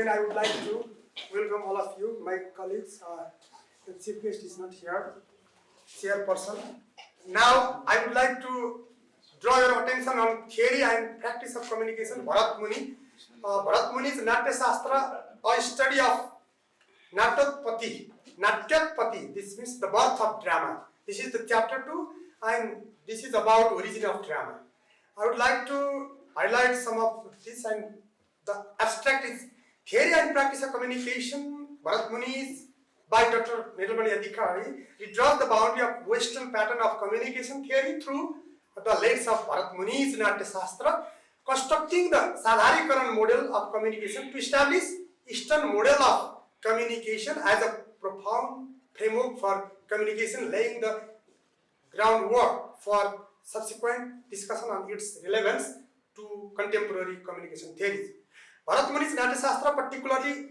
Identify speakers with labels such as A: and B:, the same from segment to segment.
A: again I would like to welcome all of you, my colleagues. The chief guest is not here, chairperson. Now I would like to draw your attention on theory and practice of communication. Bharat Muni. Bharat Muni's Natyashastra, a study of Natyapati. Natyapati, this means the birth of drama. This is the chapter 2 and this is about origin of drama. I would like to highlight some of this, and the abstract is theory and practice of communication. Bharat Muni is by Dr. Nirmani Adhikari. He draws the boundary of Western pattern of communication theory through the lens of Bharat Muni's Natyashastra, constructing the Sadharanikaran model of communication to establish Eastern model of communication as a profound framework for communication, laying the groundwork for subsequent discussion on its relevance to contemporary communication theories. Bharat Muni's Natyashastra, particularly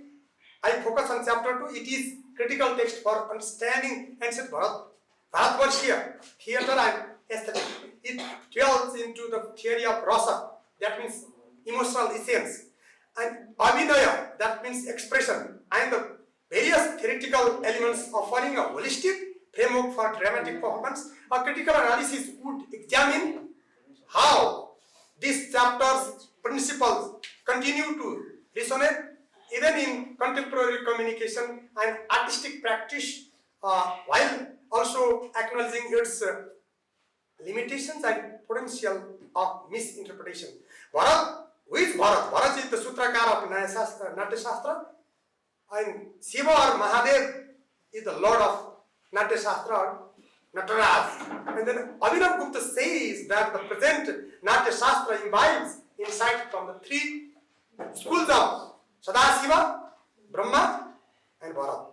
A: I focus on chapter 2. It is critical text for understanding ancient Bharatvarshiya theatre and aesthetic. It delves into the theory of rasa, that means emotional essence, and abhinaya, that means expression, and the various theoretical elements, offering a holistic framework for dramatic performance. A critical analysis would examine how these chapters' principles continue to resonate even in contemporary communication and artistic practice, while also acknowledging its limitations and potential of misinterpretation. Bharat, who is Bharat? Bharat is the Sutrakara of Natyashastra, and Shiva or Mahadev is the Lord of Natyashastra or Nataraj. And then Abhinav Gupta says that the present Natyashastra imbibes insight from the three schools of Sadashiva, Brahma and Bharat.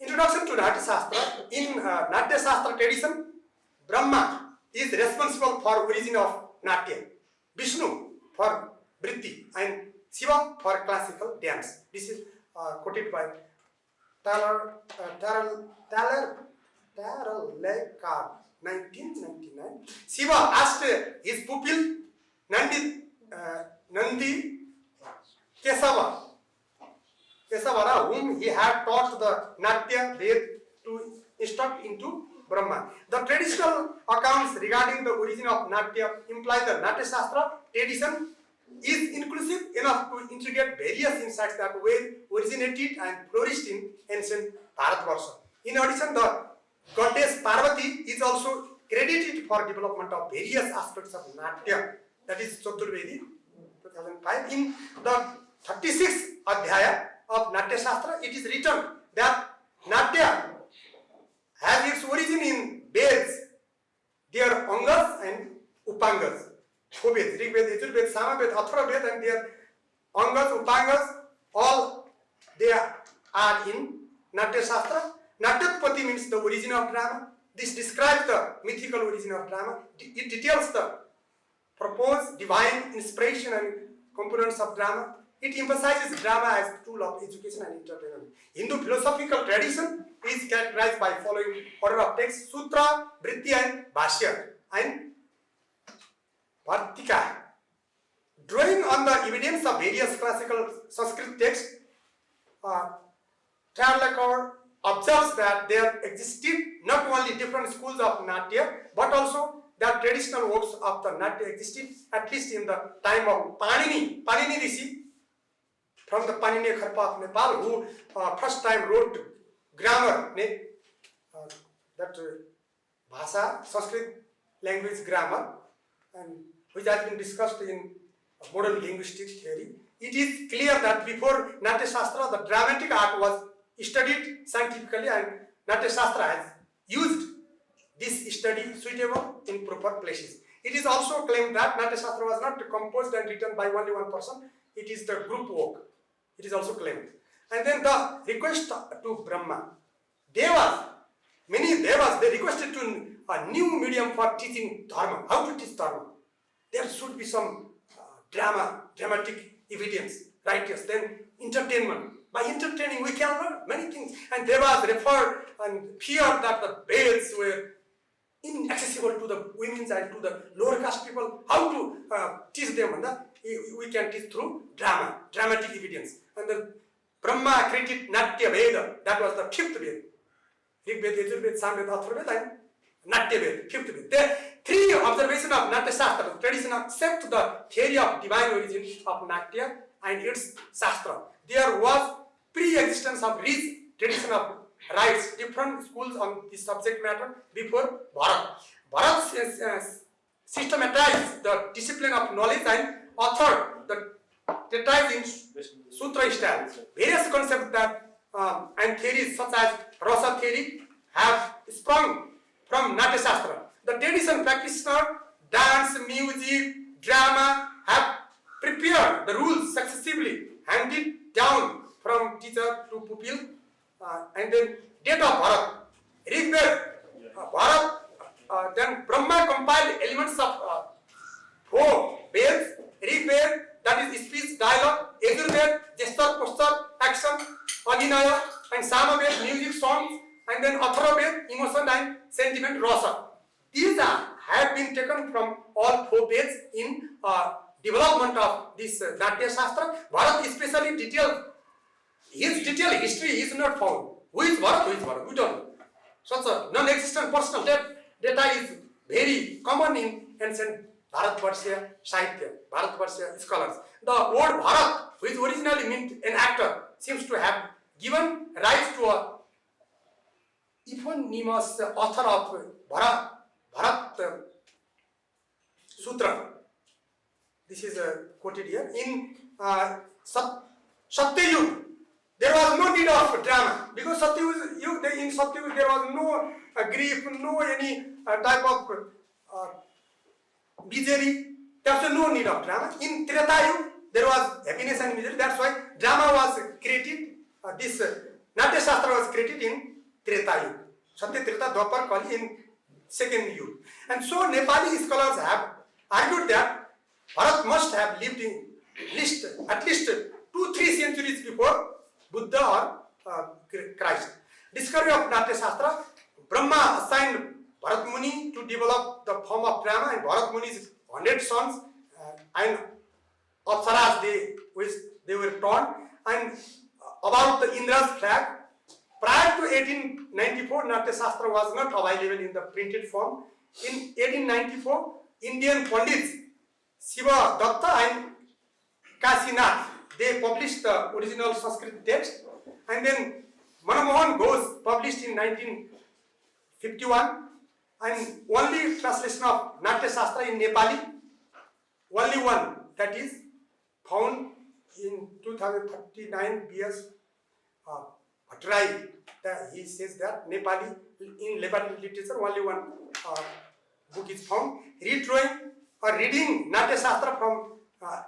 A: Introduction to Natyashastra. In Natyashastra tradition, Brahma is responsible for origin of Natya, Vishnu for Vritti, and Shiva for classical dance. This is quoted by Sadharanikaran, 1999. Shiva asked his pupil Nandi Kesavara, whom he had taught the Natya Ved, to instruct into Brahma. The traditional accounts regarding the origin of Natya imply the Natyashastra tradition is inclusive enough to integrate various insights that were originated and flourished in ancient Bharatvarsha. In addition, the goddess Parvati is also credited for development of various aspects of Natya, that is Chaturvedi, 2005. In the 36th Adhyaya of Natyashastra, it is written that Natya has its origin in Veds, their Angas and Upangas. Four Veds, Rig Veda, Yajurveda, Samaveda, Atharvaveda, and their Angas, Upangas, all they are in Natyashastra. Natyapati means the origin of drama. This describes the mythical origin of drama. It details the proposed divine inspiration and components of drama. It emphasizes drama as a tool of education and entertainment. Hindu philosophical tradition is characterized by following order of text: Sutra, Vritti, and Bhashya, and Vartika. Drawing on the evidence of various classical Sanskrit texts, Sadharanikaran observes that there existed not only different schools of Natya, but also that traditional works of the Natya existed at least in the time of Panini. Panini Rishi, from the Panini Kharpa of Nepal, who first time wrote grammar, that Bhasa, Sanskrit language grammar, and which has been discussed in modern linguistic theory. It is clear that before Natyashastra, the dramatic art was studied scientifically, and Natyashastra has used this study suitable in proper places. It is also claimed that Natyashastra was not composed and written by only one person. It is the group work. It is also claimed. And then the request to Brahma. Devas, many Devas, they requested to a new medium for teaching Dharma. How to teach Dharma? There should be some dramatic evidence, right? Yes, then entertainment. By entertaining, we can learn many things. And Devas referred and feared that the Veds were inaccessible to the women and to the lower caste people. How to teach them? We can teach through drama, dramatic evidence. And Brahma created Natya Veda. That was the 5th Veda. Rig Veda, Yajur Samveda, Atharvaveda, and Natya Veda, 5th Veda. There are 3 observations of Natyashastra. Tradition accept the theory of divine origin of Natya and its Shastra. There was pre-existence of rich tradition of rites, different schools on this subject matter before Bharat. Bharat systematized the discipline of knowledge and authored the treatise in Sutra style. Various concepts that and theories such as Rasa theory have sprung from Natyashastra. The tradition practitioner, dance, music, drama have prepared the rules successively, handed down from teacher to pupil, and then date of Bharat. Rig Veda, Bharat, then Brahma compiled elements of 4 Vedas. Rig Veda, that is speech, dialogue. Yajur Veda, gesture, posture, action, abhinaya, and Sama Veda, music, songs, and then Atharva Veda, emotion and sentiment, rasa. These have been taken from all 4 Vedas in development of this Natyashastra. Bharat especially detailed. His detailed history is not found. Who is Bharat? Who is Bharat? We don't know. Such a non-existent personal data is very common in ancient Bharatvarsha Sahitya, Bharatvarsha scholars. The word Bharat, which originally meant an actor, seems to have given rise to a eponymous author of Bharat Sutra. This is quoted here. In Satyayug, there was no need of drama because in Satyayug there was no grief, no any type of misery. There was no need of drama. In Tretayug, there was happiness and misery. That's why drama was created. This Natyashastra was created in Tretayug. Satya Treta Dwapar Kali in 2nd Yug. And so Nepali scholars have argued that Bharat must have lived in at least 2-3 centuries before Buddha or Christ. Discovery of Natyashastra, Brahma assigned Bharat Muni to develop the form of drama, and Bharat Muni's 100 sons and Apsaras they were taught. And about the Indra's flag, prior to 1894, Natyashastra was not available in the printed form. In 1894, Indian Pandits Shiva Datta and Kasinath, they published the original Sanskrit text, and then Manamohan Ghosh published in 1951, and only translation of Natyashastra in Nepali, only one, that is found in 2039 B.S. Bhattarai. He says that Nepali, in Nepali literature, only one book is found. Reading Natyashastra from,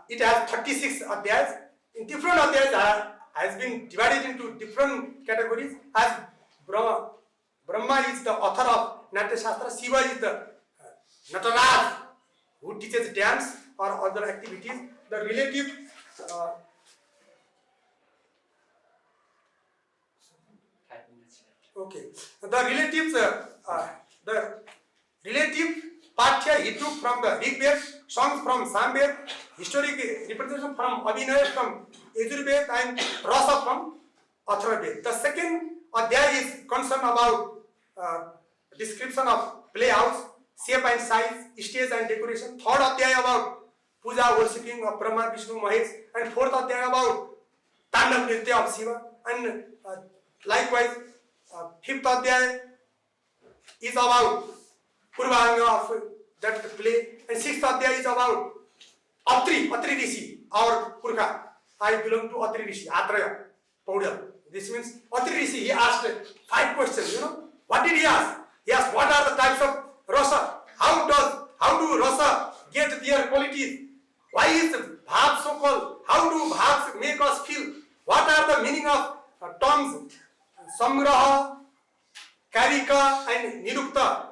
A: it has 36 adhyayas. In different adhyayas has been divided into different categories. As Brahma is the author of Natyashastra, Shiva is the Nataraj who teaches dance or other activities. The relative the relative Pathya he took from the Rig Veda, songs from Sam Veda, historic representation from Abhinaya from Yajur Veda, and Rasa from Atharva Veda. The second adhyaya is concerned about description of playhouse, shape and size, stage and decoration. Third adhyaya about puja, worshipping of Brahma, Vishnu, Mahesh, and fourth adhyaya about Tandav Nritya of Shiva. And likewise, fifth adhyaya is about Purvanga of that play, and sixth adhyaya is about Atri Rishi, our Purkha. I belong to Atri Rishi, Atraya, Paudal. This means Atri Rishi, he asked 5 questions, What did he ask? He asked, what are the types of rasa? How do rasa get their qualities? Why is bhav so called? How do bhavs make us feel? What are the meaning of terms samgraha, karika and nirukta?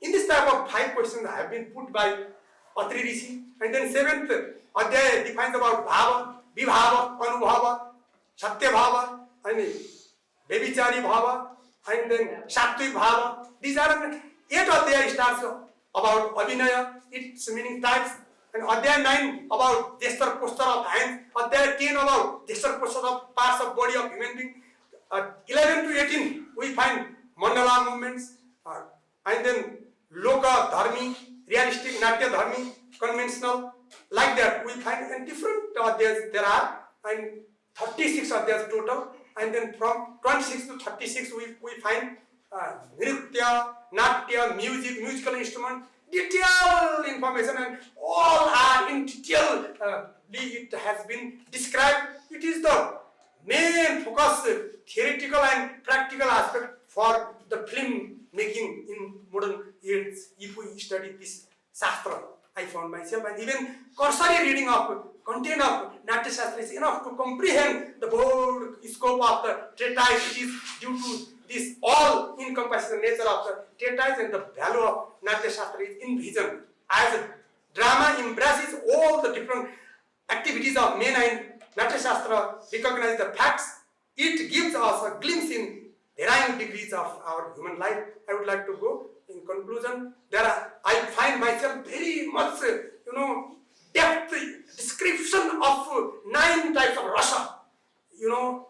A: In this type of 5 questions have been put by Atri Rishi. And then 7th adhyaya defines about bhava, vibhava, anubhava, satya bhava, and bebichari bhava, and then sattvic bhava. These are 8 adhyaya starts about abhinaya, its meaning types, And Adhyay 9 about gesture posture of hands. Adhyay 10 about gesture posture of parts of body of human being. 11 to 18 we find mandala movements. And then loka dharmi, realistic, natya dharmi, conventional. Like that we find in different adhyayas there are, and 36 adhyayas total. And then from 26 to 36 we find nritya, natya, music, musical instrument, detailed information, and all are in detail. It has been described. It is the main focus, theoretical and practical aspect for the film making in modern years. If we study this Shastra, I found myself, and even cursory reading of content of Natyashastra is enough to comprehend the broad scope of the treatise. It is due to this all encompassing nature of the treatise, and the value of Natyashastra is envisioned as a drama embraces all the different activities of men, and Natyashastra recognizes the facts. It gives us a glimpse in varying degrees of our human life. I would like to go in conclusion. I find myself very much, depth description of 9 types of rasa.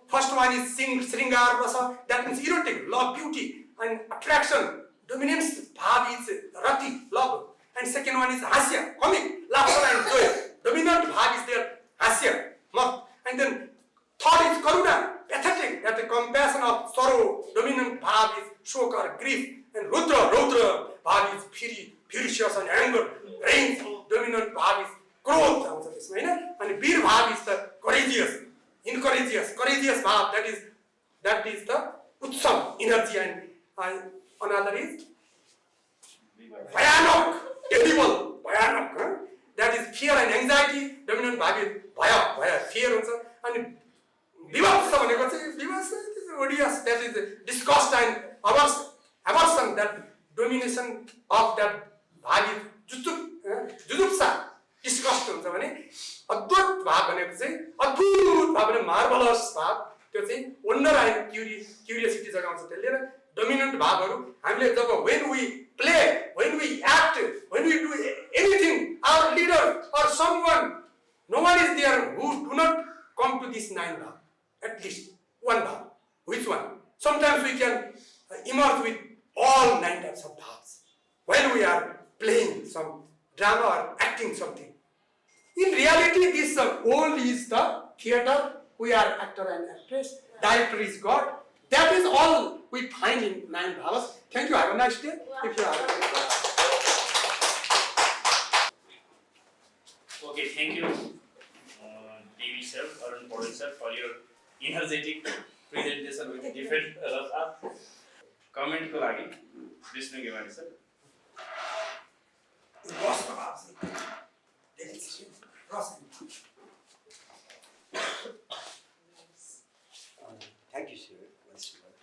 A: First one is Sringar rasa, that means erotic, love, beauty, and attraction. Dominance bhav is rati, love. And second one is hasya, comic, laughter and joy. Dominant bhav is there, hasya, mirth. And then third is karuna, pathetic, that the compassion of sorrow. Dominant bhav is shok or grief. And rudra bhav is furious and anger, rage. Dominant bhav is growth. And veer bhav is the courageous, courageous bhav. That is the utsam, energy. And another is bhayanak, terrible, bhayanak. That is fear and anxiety. Dominant bhav is bhaya, fear also. And vivasa, that is disgust and aversion. That domination of that bhav is jujupsa, disgust. Advut bhav भनेको चाहिँ अद्भुत भाव भने मार्भलस भाव, त्यो चाहिँ wonder end curiosity जगाउँछ त्यसले। र dominant भावहरू हामीले जब when we play, when we act, when we do anything, our leader or someone, no one is there who do not come to this 9 bhav, at least one bhav. Which one? Sometimes we can emerge with all 9 types of bhavs when we are playing some drama or acting something. In reality, this whole is the theater. We are actor and actress. Director is God. That is all we find in 9 bhavas. Thank you. Have a nice day. If you are.
B: Okay, thank you, TV sir, Arun Paul sir, for your energetic presentation with different rasa. Comment ko lagi, Vishnu Gimani sir.
C: Thank you, sir. Once more.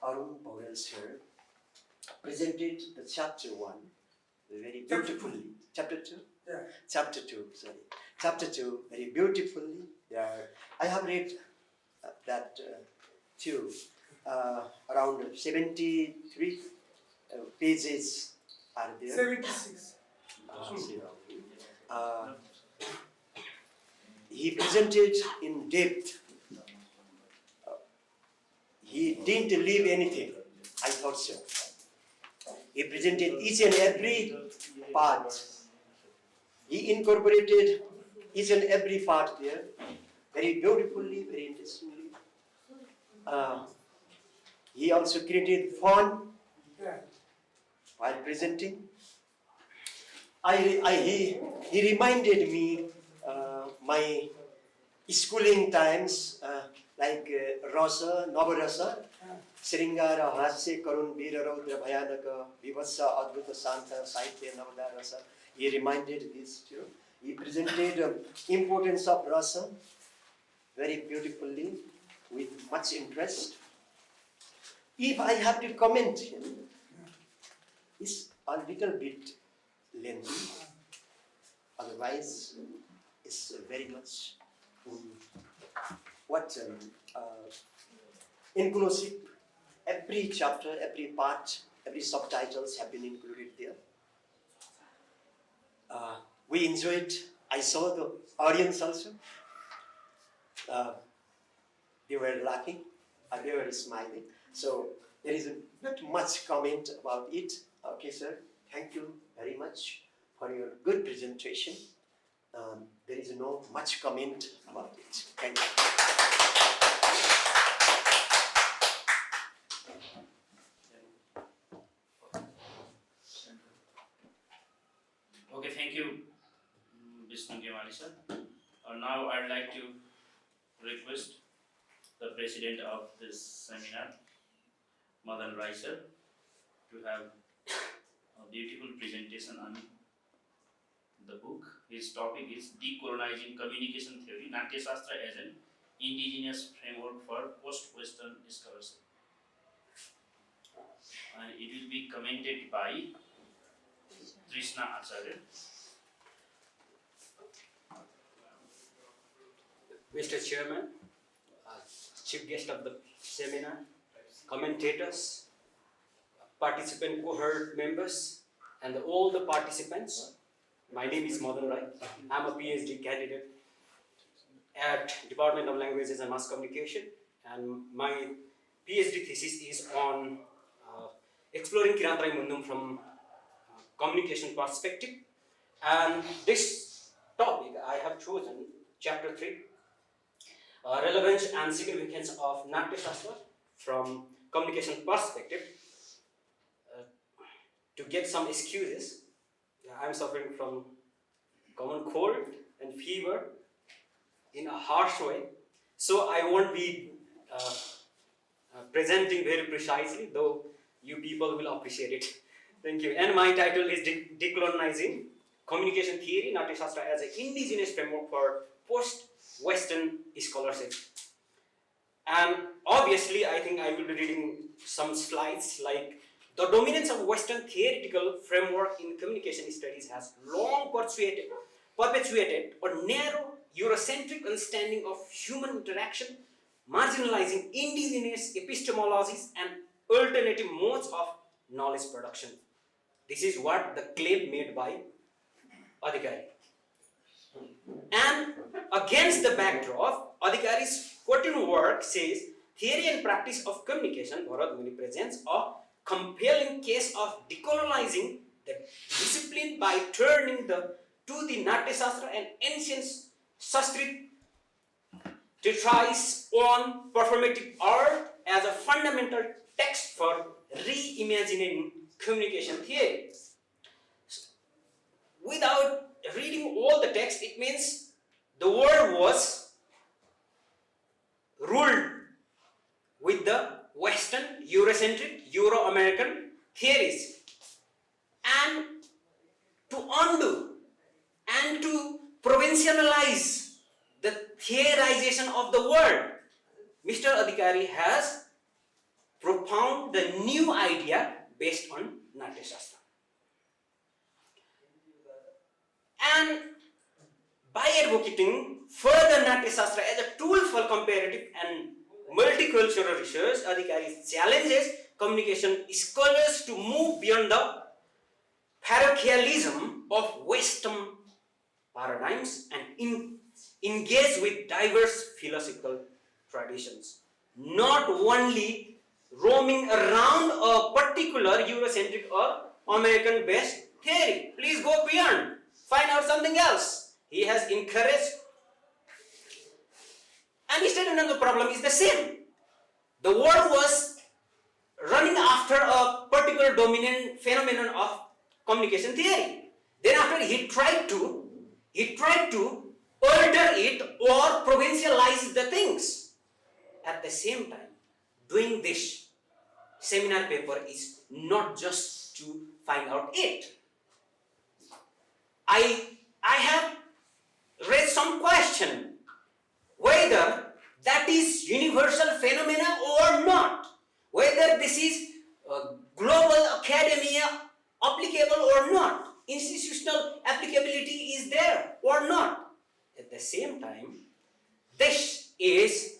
C: Arun Paul sir presented the chapter 1 very beautifully. Chapter 2?
A: Yeah.
C: Chapter 2, sorry. Chapter 2 very beautifully. I have read that too. Around 73 pages are there.
A: 76.
C: He presented in depth. He didn't leave anything. I thought so. He presented each and every part. He incorporated each and every part there very beautifully, very interestingly. He also created fun while presenting. He reminded me my schooling times, like Rasa, Navarasa, Sringara, Hasya, Karun, Veera, Raudra, Bhayanaka, Vivasa, Adbhuta, Santa, Saitya, Navada, Rasa. He reminded this too. He presented importance of Rasa very beautifully with much interest. If I have to comment him, it's a little bit lengthy. Otherwise, it's very much inclusive. Every chapter, every part Every subtitles have been included there. We enjoyed. I saw the audience also. They were laughing. They were smiling. So there is not much comment about it. Okay, sir. Thank you very much for your good presentation. There is no much comment about it. Thank you.
B: Okay, thank you, Vishnu Gemali sir. Now I'd like to request the president of this seminar, Madan Rai sir, to have a beautiful presentation on the book. His topic is Decolonizing Communication Theory, Natyashastra as an Indigenous Framework for Post-Western Scholarship. And it will be commented by Trishna Acharya.
D: Mr. Chairman, chief guest of the seminar, commentators, participant cohort members, and all the participants. My name is Madan Rai. I'm a PhD candidate at Department of Languages and Mass Communication, and my PhD thesis is on exploring Kiratrai Mundum from communication perspective. And this topic I have chosen, chapter 3, relevance and significance of Natyashastra from communication perspective. To get some excuses, I'm suffering from common cold and fever in a harsh way, so I won't be presenting very precisely, though you people will appreciate it. Thank you. And my title is Decolonizing Communication Theory, Natyashastra as an Indigenous Framework for Post-Western Scholarship. And obviously, I think I will be reading some slides like the dominance of Western theoretical framework in communication studies has long perpetuated a narrow Eurocentric understanding of human interaction, marginalizing indigenous epistemologies and alternative modes of knowledge production. This is what the claim made by Adhikari. And against the backdrop, Adhikari's 14th work says, theory and practice of communication, Bharat Muni presents a compelling case of decolonizing the discipline by turning to the Natyashastra and ancient Sanskrit treatise on performative art as a fundamental text for reimagining communication theory. Without reading all the text, it means the world was ruled with the Western, Eurocentric, Euro-American theories. And to undo and to provincialize the theorization of the world, Mr. Adhikari has propounded the new idea based on Natyashastra. And by advocating further Natyashastra as a tool for comparative and multicultural research, Adhikari challenges communication scholars to move beyond the parochialism of Western paradigms and engage with diverse philosophical traditions, not only roaming around a particular Eurocentric or American-based theory. Please go beyond, find out something else. He has encouraged. And his statement of the problem is the same. The world was running after a particular dominant phenomenon of communication theory. Then after he tried to alter it or provincialize the things. At the same time, doing this seminar paper is not just to find out it. I have raised some question whether that is universal phenomena or not, whether this is global academia applicable or not, institutional applicability is there or not. At the same time, this is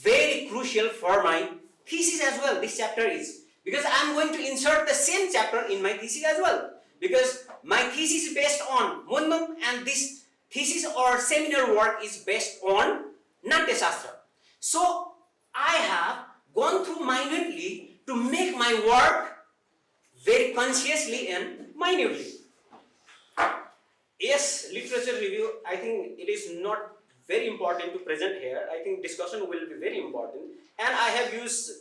D: very crucial for my thesis as well. This chapter is because I am going to insert the same chapter in my thesis as well. Because my thesis is based on Mundam, and this thesis or seminar work is based on Natyashastra. So I have gone through minutely to make my work very consciously and minutely. Yes, literature review, I think it is not very important to present here. I think discussion will be very important, and I have used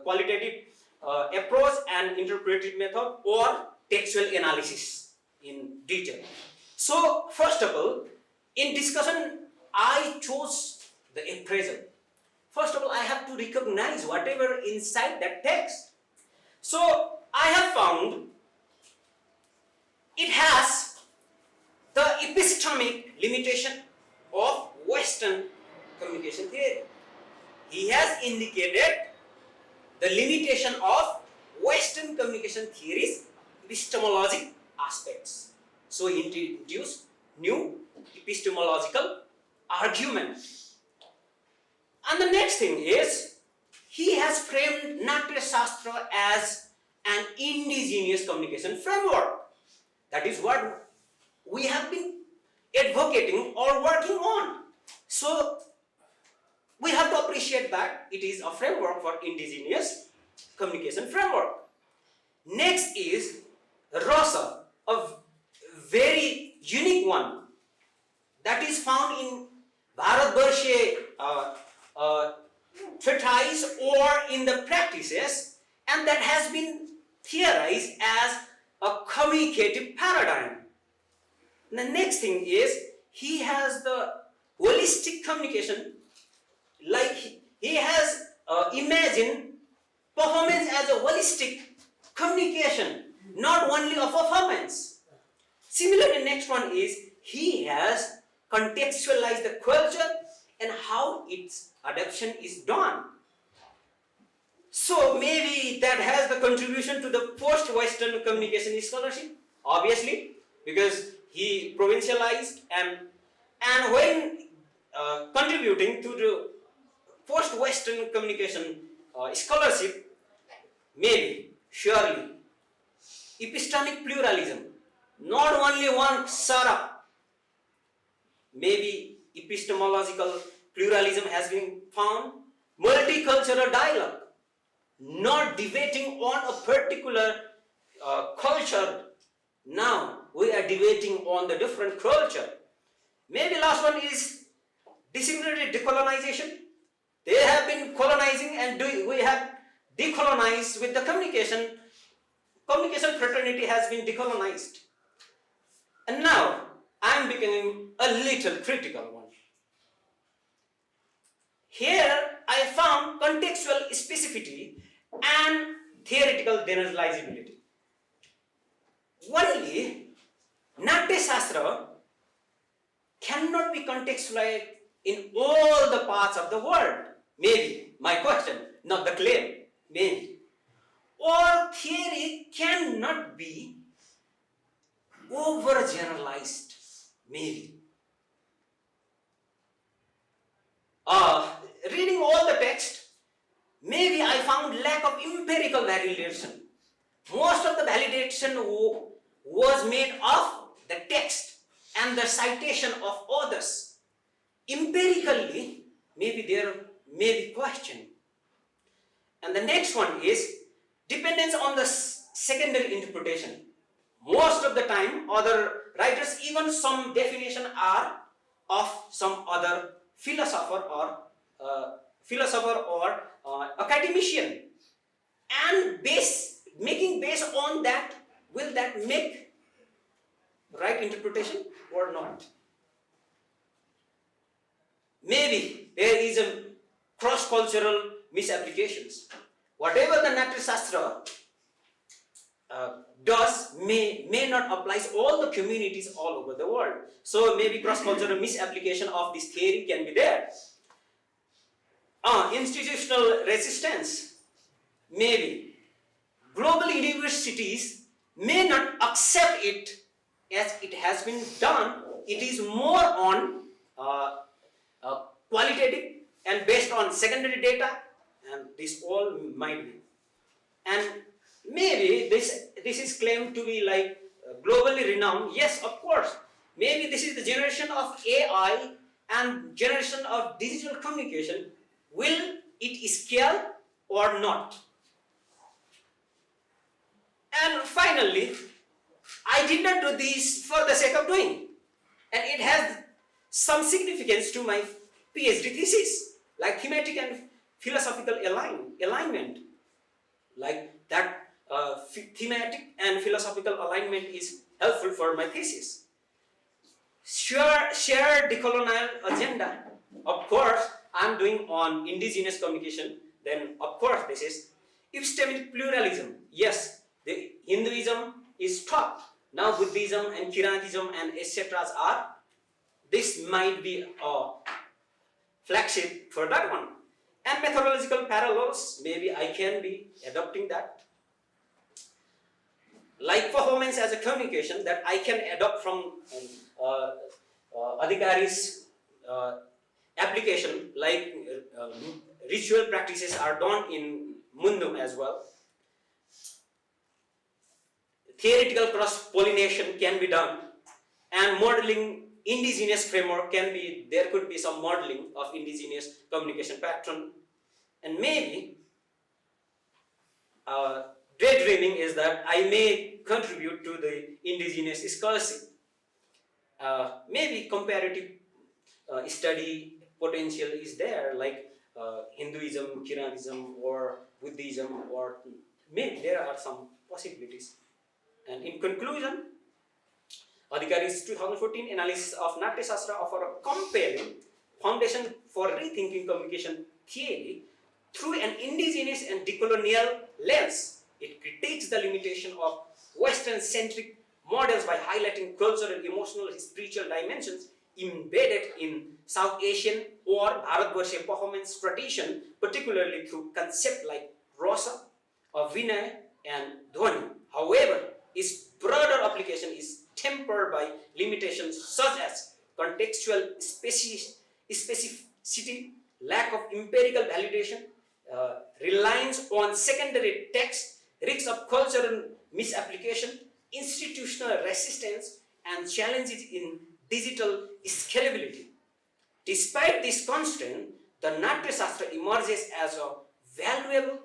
D: qualitative approach and interpretive method or textual analysis in detail. So first of all, in discussion I chose the appraisal. First of all, I have to recognize whatever inside that text. So I have found it has the epistemic limitation of Western communication theory. He has indicated the limitation of Western communication theory's epistemologic aspects. So he introduced new epistemological argument. And the next thing is, he has framed Natyashastra as an indigenous communication framework. That is what we have been advocating or working on. So we have to appreciate that it is a framework for indigenous communication framework. Next is Rasa, a very unique one that is found in Bharatvarshe treatise or in the practices, and that has been theorized as a communicative paradigm. The next thing is, he has the holistic communication, like he has imagined performance as a holistic communication, not only a performance. Similarly, next one is, he has contextualized the culture and how its adaptation is done. So maybe that has the contribution to the post-Western communication scholarship, obviously, because he provincialized and when contributing to the post-Western communication scholarship, maybe, surely, epistemic pluralism, not only one Sara, maybe epistemological pluralism has been found, multicultural dialogue, not debating on a particular culture. Now we are debating on the different culture. Maybe last one is disseminated decolonization. They have been colonizing and we have decolonized with the communication. Communication fraternity has been decolonized. And now I am becoming a little critical one. Here I found contextual specificity and theoretical generalizability. Only Natyashastra cannot be contextualized in all the parts of the world. Maybe, my question, not the claim, maybe. Or theory cannot be overgeneralized, maybe. Reading all the text, maybe I found lack of empirical validation. Most of the validation was made of the text and the citation of others. Empirically, maybe there may be question. And the next one is dependence on the secondary interpretation. Most of the time, other writers, even some definition are of some other philosopher or academician, and making based on that, will that make right interpretation or not? Maybe there is a cross-cultural misapplications. Whatever the Natyashastra does may not apply to all the communities all over the world. So maybe cross-cultural misapplication of this theory can be there. Institutional resistance, maybe. Global universities may not accept it as it has been done. It is more on qualitative and based on secondary data, and this all might be. and maybe this is claimed to be like globally renowned. Yes, of course. Maybe this is the generation of AI and generation of digital communication. Will it scale or not? And finally, I did not do this for the sake of doing, and it has some significance to my PhD thesis, like thematic and philosophical alignment, like that thematic and philosophical alignment is helpful for my thesis. Shared decolonial agenda. Of course, I'm doing on indigenous communication. Then, of course, this is epistemic pluralism. Yes, the Hinduism is taught. Now Buddhism and Kiranatism and etc. are. This might be a flagship for that one. And methodological parallels, maybe I can be adopting that. Like performance as a communication that I can adopt from Adhikari's application, like ritual practices are done in Mundum as well. Theoretical cross-pollination can be done, and modeling indigenous framework can be, there could be some modeling of indigenous communication pattern, and maybe daydreaming is that I may contribute to the indigenous scholarship. Maybe comparative study potential is there, like Hinduism, Kiranatism, or Buddhism, or maybe there are some possibilities. And in conclusion, Adhikari's 2014 analysis of Natyashastra offer a compelling foundation for rethinking communication theory through an indigenous and decolonial lens. It critiques the limitation of Western-centric models by highlighting cultural, emotional, and spiritual dimensions embedded in South Asian or Bharatvarsha performance tradition, particularly through concepts like rasa, vinaya, and dhwani. However, its broader application is tempered by limitations such as contextual specificity, lack of empirical validation, reliance on secondary texts, risks of cultural misapplication, institutional resistance, and challenges in digital scalability. Despite this constraint, the Natyashastra emerges as a valuable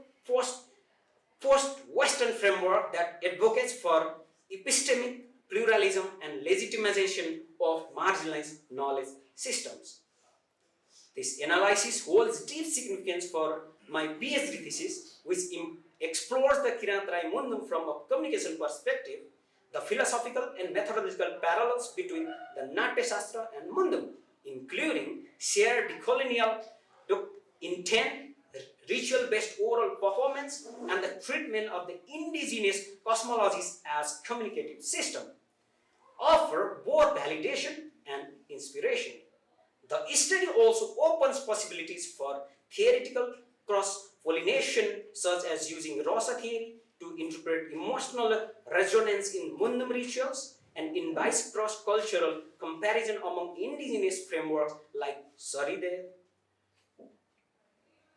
D: post-Western framework that advocates for epistemic pluralism and legitimization of marginalized knowledge systems. This analysis holds deep significance for my PhD thesis, which explores the Kiranatrai Mundum from a communication perspective, the philosophical and methodological parallels between the Natyashastra and Mundum, including shared decolonial intent, ritual-based oral performance, and the treatment of the indigenous cosmologies as communicative system, offer both validation and inspiration. The study also opens possibilities for theoretical cross-pollination, such as using rasa theory to interpret emotional resonance in Mundum rituals, and invites cross-cultural comparison among indigenous frameworks like Saride,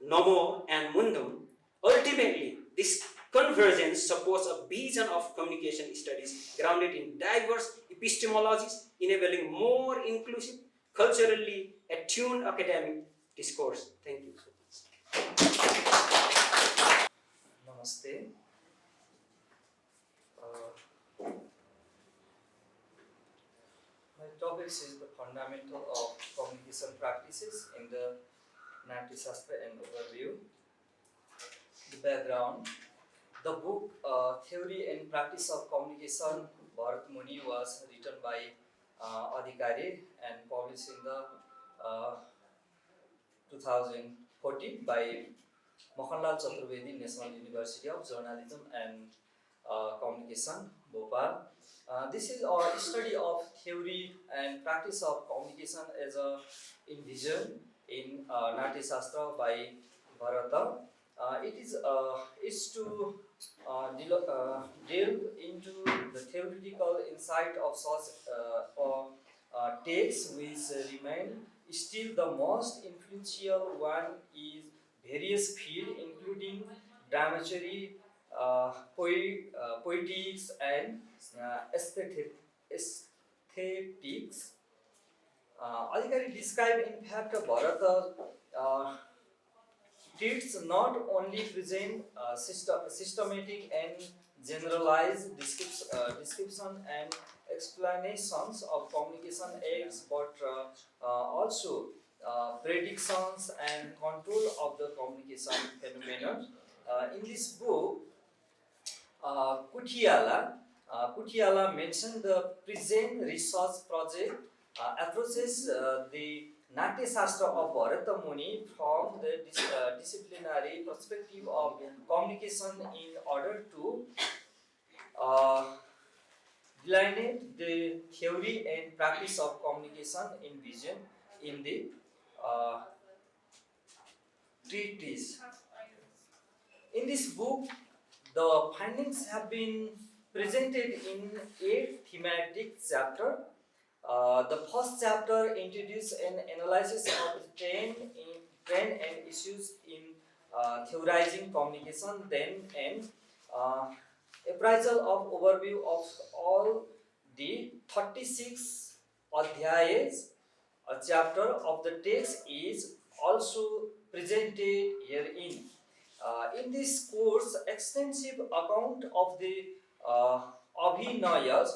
D: Nomo, and Mundum. Ultimately, this convergence supports a vision of communication studies grounded in diverse epistemologies, enabling more inclusive, culturally attuned academic discourse. Thank you so much.
E: Namaste. My topics is the fundamental of communication practices in the Natyashastra and overview. The background. The book Theory and Practice of Communication Bharat Muni was written by Adhikari and published in the 2014 by Mohanlal Chaturvedi, National University of Journalism and Communication, Bhopal. This is a study of theory and practice of communication as a envisioned in Natyashastra by Bharata. It is to delve into the theoretical insight of such texts which remain still the most influential one is various fields including dramaturgy, poetics and aesthetics. Adhikari describe in fact Bharata treats not only present systematic and generalized description and explanations of communication aids, but also predictions and control of the communication phenomenon. In this book, Kutiala mentioned the present research project approaches the Natyashastra of Bharata Muni from the disciplinary perspective of communication in order to delineate the theory and practice of communication envisioned in the uh, treatise. In this book, the findings have been presented in 8 thematic chapters. The first chapter introduces an analysis of the trend and issues in theorizing communication, then an appraisal of overview of all the 36 adhyayas. A chapter of the text is also presented herein. In this course, extensive account of the abhinayas,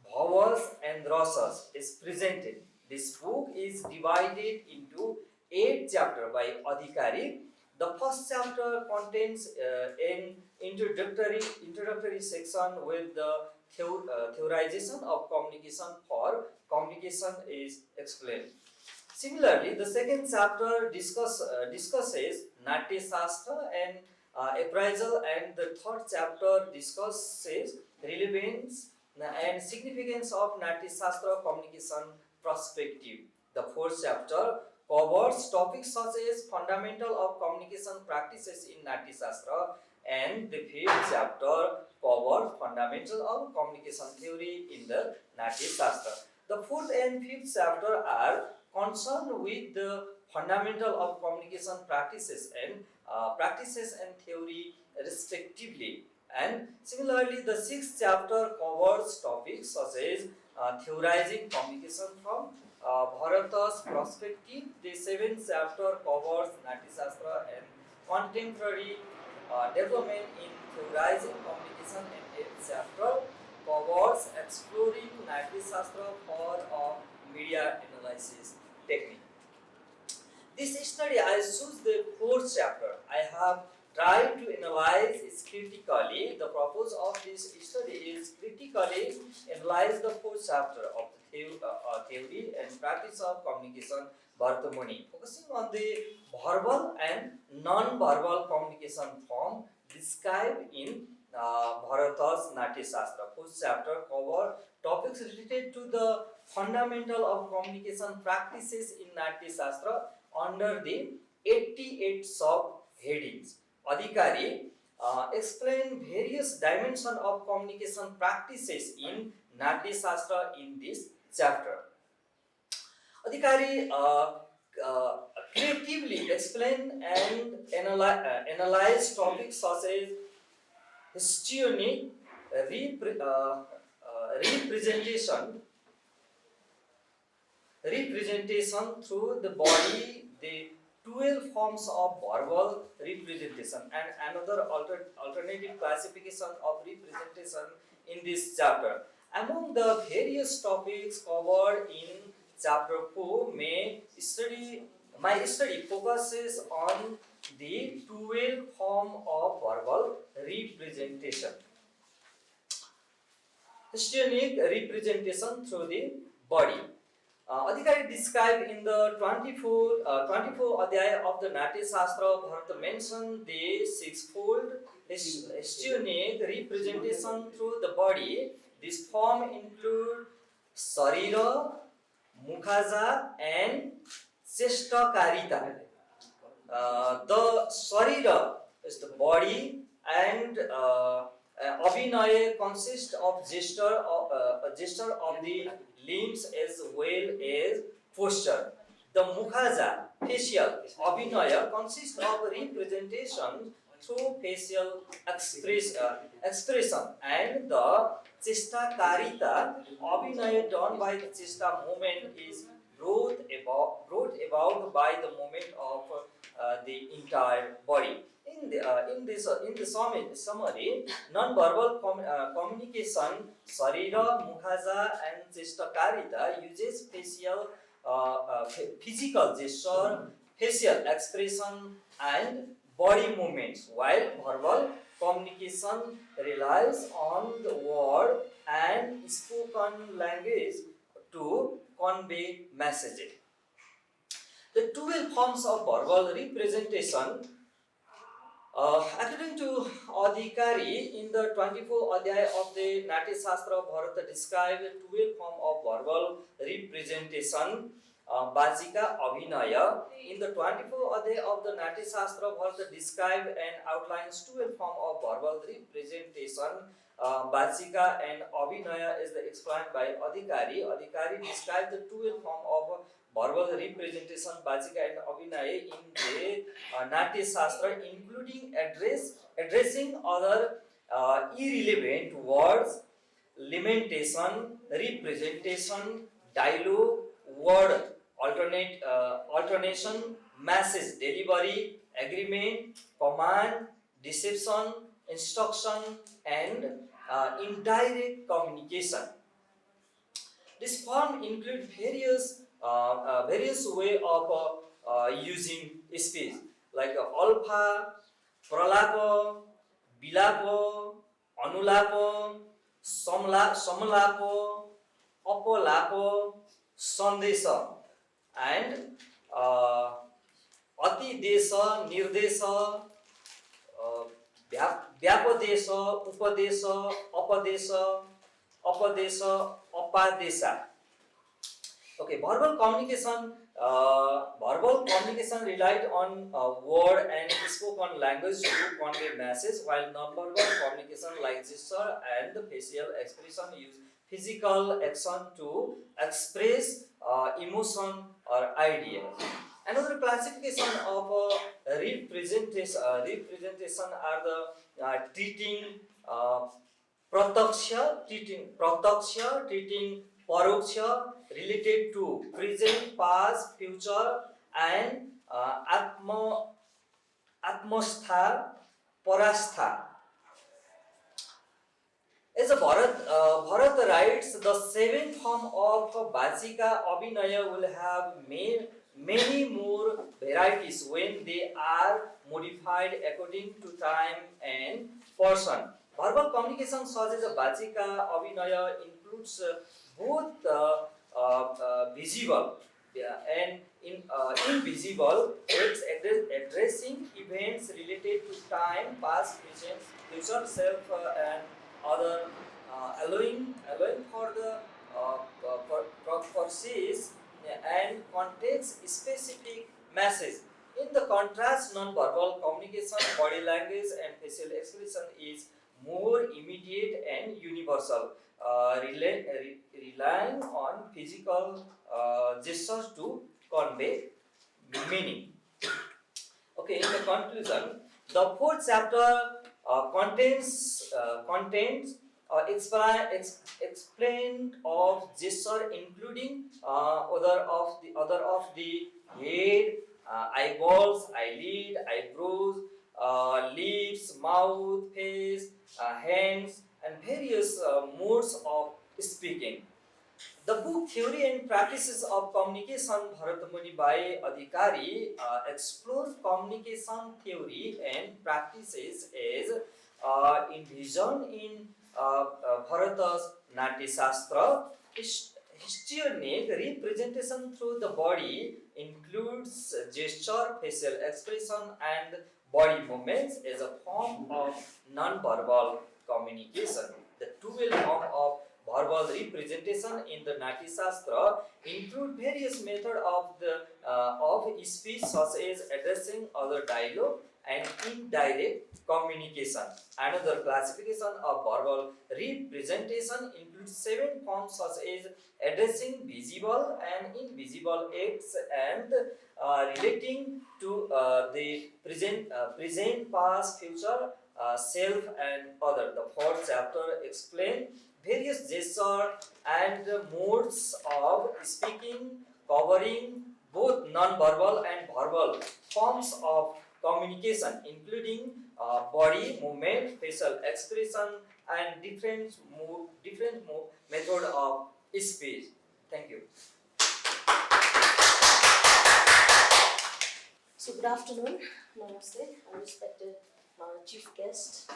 E: bhavas and rasas is presented. This book is divided into 8 chapters by Adhikari. The first chapter contains an introductory section with the theorization of communication for communication is explained. Similarly, the second chapter discusses Natyashastra and appraisal, and the third chapter discusses relevance and significance of Natyashastra communication perspective. The fourth chapter covers topics such as fundamental of communication practices in Natyashastra, and the fifth chapter covers fundamental of communication theory in the Natyashastra. The fourth and fifth chapter are concerned with the fundamental of communication practices and theory respectively. And similarly, the sixth chapter covers topics such as theorizing communication from Bharata's perspective. The seventh chapter covers Natyashastra and contemporary development in theorizing communication, and eighth chapter covers exploring Natyashastra for a media analysis technique. This study, I choose the fourth chapter. I have tried to analyze it critically. The purpose of this study is critically analyze the fourth chapter of the theory and practice of communication Bharata Muni, focusing on the verbal and non-verbal communication form described in Bharata's Natyashastra. Fourth chapter cover topics related to the fundamental of communication practices in Natyashastra under the 88 sub-headings. Adhikari explain various dimensions of communication practices in Natyashastra in this chapter. Adhikari creatively explain and analyze topics such as histrionic representation through the body, the 12 forms of verbal representation, and another alternative classification of representation in this chapter. Among the various topics covered in chapter 4, my study focuses on the 12 form of verbal representation. Histrionic representation through the body. Adhikari described in the 24 adhyaya of the Natyashastra, Bharata mentioned the sixfold histrionic representation through the body. This form include Sarira, Mukhaja and Cheshtakarita. The Sarira is the body, and Abhinaya consists of gesture of the limbs as well as posture. The Mukhaja, facial, Abhinaya consists of representation through facial expression and the chesta karita, abhinaya done by the chesta movement is brought about by the movement of the entire body. In the summary, non-verbal communication, sarira, mukhaja, and chestakarita uses physical gesture, facial expression, and body movements, while verbal communication relies on the word and spoken language to convey messages. The 12 forms of verbal representation, according to Adhikari, in the 24th Adhyaya of the Natyashastra, Bharata describes 12 forms of verbal representation. Bajika Abhinaya. In the 24th Adhyaya of the Natyashastra, Bharata describes and outlines 12 forms of verbal representation. Bajika and Abhinaya is explained by Adhikari. Adhikari describes the 12 forms of verbal representation, Bajika and Abhinaya in the Natyashastra, including addressing other irrelevant words, lamentation, representation, dialogue, word alternation, message delivery, agreement, command, deception, instruction, and indirect communication. This form includes various way of using speech, like alpha, pralapo, bilapo, anulapo, samalapo, apolapo, sandesa, and atidesa, nirdesa, vyapadesa, upadesa, apadesa, apadesa. Okay, verbal communication relied on word and spoken language to convey message, while non-verbal communication like gesture and the facial expression use physical action to express emotion or idea. Another classification of representation are the treating prataksha, treating paroksha, related to present, past, future, and atmostha, parastha. As Bharat writes, the seventh form of Bajika Abhinaya will have many more varieties when they are modified according to time and person. Verbal communication such as Bajika Abhinaya includes both visible and invisible acts addressing events related to time, past, present, future, self, and other, allowing for the purposes and context specific message. In the contrast, non-verbal communication, body language, and facial expression is more immediate and universal, relying on physical gestures to convey meaning. Okay, in the conclusion, the fourth chapter contains explained of gesture, including other of the head, eyeballs, eyelid, eyebrows, lips, mouth, face, hands, and various modes of speaking. The book Theory and Practices of Communication, Bharatamuni by Adhikari, explores communication theory and practices as envisioned in Bharata's Natyashastra. Histrionic representation through the body includes gesture, facial expression, and body movements as a form of non-verbal communication. The 12 forms of verbal representation in the Natyashastra include various methods of speech, such as addressing, other dialogue, and indirect communication. Another classification of verbal representation includes 7 forms such as addressing visible and invisible acts and relating to the present, past, future, self and other. The fourth chapter explains various gestures and modes of speaking, covering both non-verbal and verbal forms of communication, including body movement, facial expression, and different method of speech. Thank you.
F: So good afternoon, namaste, respected chief guest,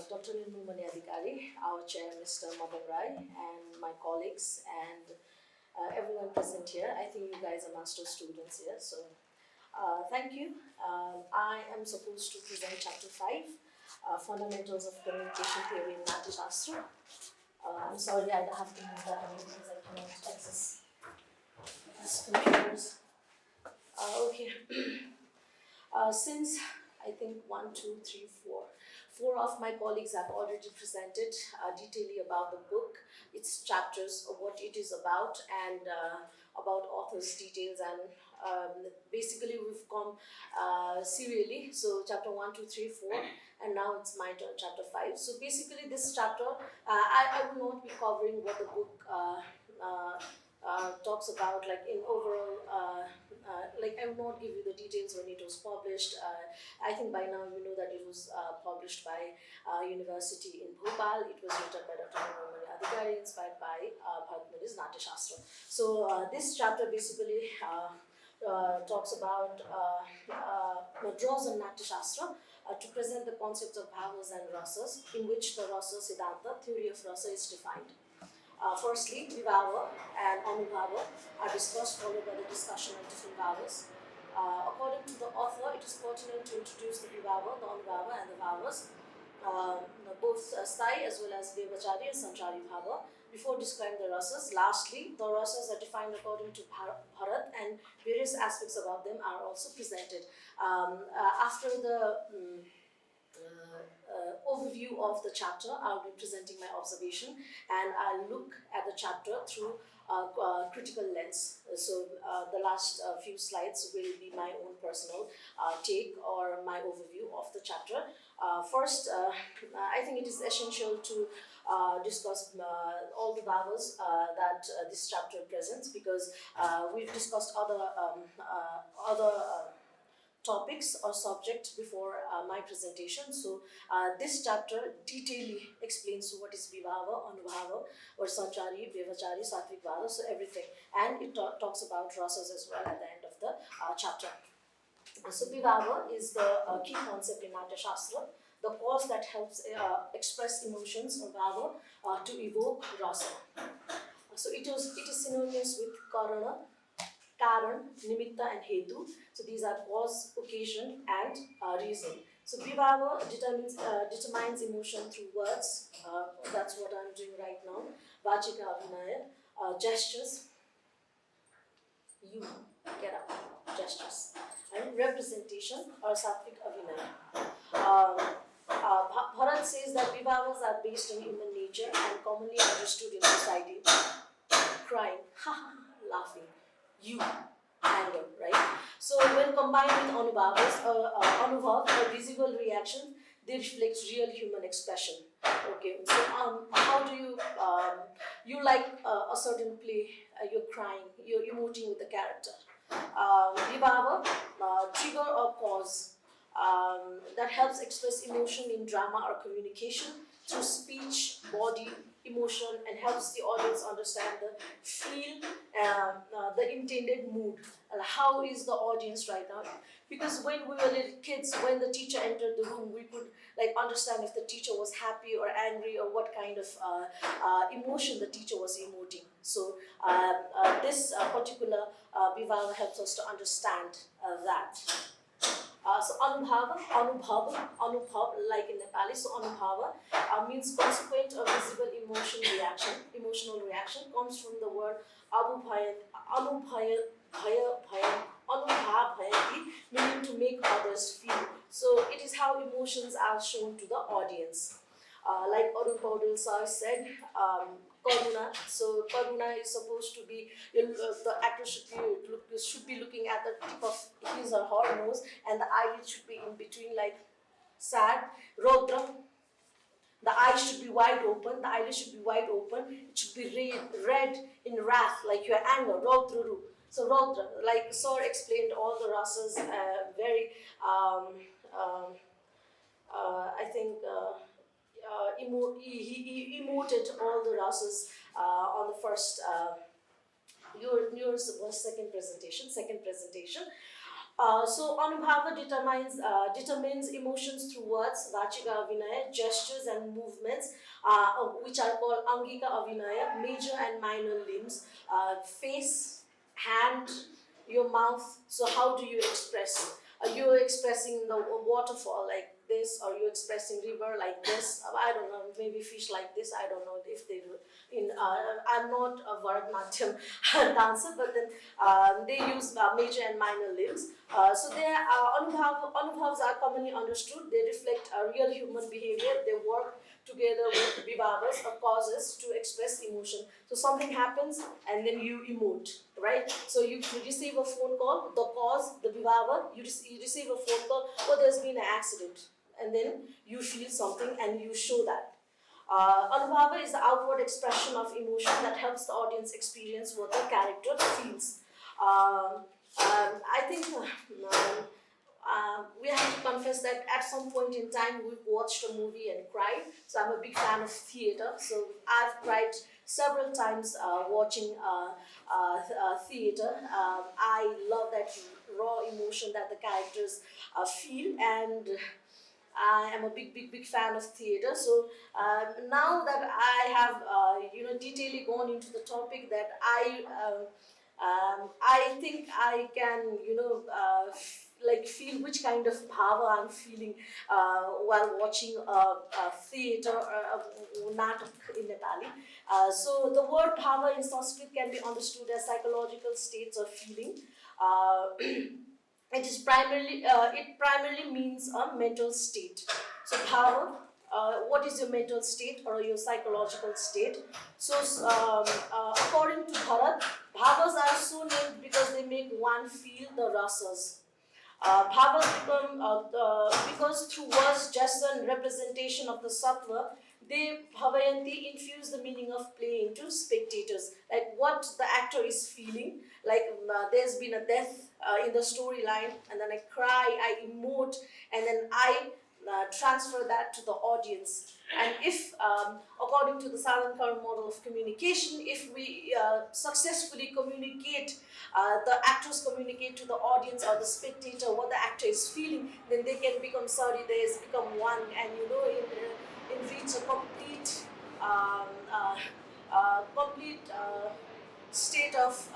F: Dr. Natyashastra, our chair, Mr. Madan Rai, and my colleagues, and everyone present here. I think you guys are master students here, so thank you. I am supposed to present chapter 5, Fundamentals of Communication Theory in Natyashastra. I'm sorry, I have to move that away because I cannot access these computers. Okay. Since I think 1, 2, 3, 4 of my colleagues have already presented detailing about the book, its chapters, of what it is about, and about author's details, and basically we've come serially. So chapter 1, 2, 3, 4, and now it's my turn, chapter 5. So basically this chapter, I will not be covering what the book talks about, like in overall, like I will not give you the details when it was published. I think by now you know that it was published by University in Bhopal. It was written by Dr. Sadharanikaran, inspired by Bhagavati's Natyashastra. So this chapter basically talks about, draws on Natyashastra to present the concepts of bhavas and rasas, in which the rasa siddhanta, theory of rasa, is defined. Firstly, vibhava and anubhava are discussed, followed by the discussion of different bhavas. According to the author, it is pertinent to introduce the vibhava, the anubhava, and the bhavas, both sthai as well as vyabhachari and sanchari bhava, before describing the rasas. Lastly, the rasas are defined according to Bharat, and various aspects about them are also presented. After the overview of the chapter, I'll be presenting my observation, and I'll look at the chapter through critical lens. So the last few slides will be my own personal take or my overview of the chapter. First, I think it is essential to discuss all the bhavas that this chapter presents, because we've discussed other topics or subject before my presentation. So this chapter detailedly explains what is vibhava, anubhava, or sanchari, vyabhachari, sattvic bhava, so everything. And it talks about rasas as well at the end of the chapter. So vibhava is the key concept in Natyashastra, the cause that helps express emotions, or bhava, to evoke rasa. So it is synonymous with karana, karan, nimitta, and hetu. So these are cause, occasion, and reason. So vibhava determines emotion through words. That's what I'm doing right now. Vachika abhinaya, gestures. You get up, gestures, and representation, or sattvic abhinaya. Bharat says that vibhavas are based on human nature and commonly understood in society. Crying, laughing, you, anger, right? So when combined with anubhavas, anubhav, or visible reaction, they reflect real human expression. Okay, so how do you, you like a certain play, you're crying, you're emoting with the character. Vibhava, trigger or cause, that helps express emotion in drama or communication through speech, body, emotion, and helps the audience understand the intended mood. How is the audience right now? Because when we were little kids, when the teacher entered the room, we could understand if the teacher was happy or angry, or what kind of emotion the teacher was emoting. So this particular vibhava helps us to understand that. So anubhav, like in Nepali, so anubhava means consequent or visible emotional reaction, comes from the word anubhaya, anubhav meaning to make others feel. So it is how emotions are shown to the audience. Like Arun Paudel sir said, Karuna. So Karuna is supposed to be, the actor should be looking at the tip of his or her nose, and the eyelid should be in between, like sad. Rodra, the eyes should be wide open, the eyelid should be wide open, it should be red in wrath, like your anger, Rodru. So Rodra, like Sir explained all the rasas very, I think, he emoted all the rasas on the first, yours was second presentation. So Anubhava determines emotions through words, Vachika Avinaya, gestures and movements, which are called Angika Avinaya, major and minor limbs, face, hand, your mouth. So how do you express? Are you expressing the waterfall like this, or you expressing river like this? I don't know, maybe fish like this. I don't know if they do. I'm not a Bharatanatyam dancer, but then they use major and minor limbs. So their anubhavs are commonly understood. They reflect real human behavior. They work together with vibhavas or causes to express emotion. So something happens and then you emote, right? So you receive a phone call, the cause, the vibhava, you receive a phone call, oh, there's been an accident. And then you feel something and you show that. Anubhava is the outward expression of emotion that helps the audience experience what the character feels. I think we have to confess that at some point in time we've watched a movie and cried. So I'm a big fan of theater. So I've cried several times watching theater. I love that raw emotion that the characters feel, and I am a big fan of theater. So now that I have detailedly gone into the topic, that I think I can like feel which kind of bhava I'm feeling while watching a theater or a natak in Nepali. So the word bhava in Sanskrit can be understood as psychological states of feeling. It primarily means a mental state. So bhava, what is your mental state or your psychological state? So according to Bharat, bhavas are so named because they make one feel the rasas. Bhavas become because through words, gesture and representation of the sattva, they bhavayanti infuse the meaning of play into spectators. Like what the actor is feeling, like there's been a death in the storyline, and then I cry, I emote, and then I transfer that to the audience. And if, according to the Sadharanikaran model of communication, if we successfully communicate, the actors communicate to the audience or the spectator what the actor is feeling, then they can become Sauridays, become one, and reach a complete, state of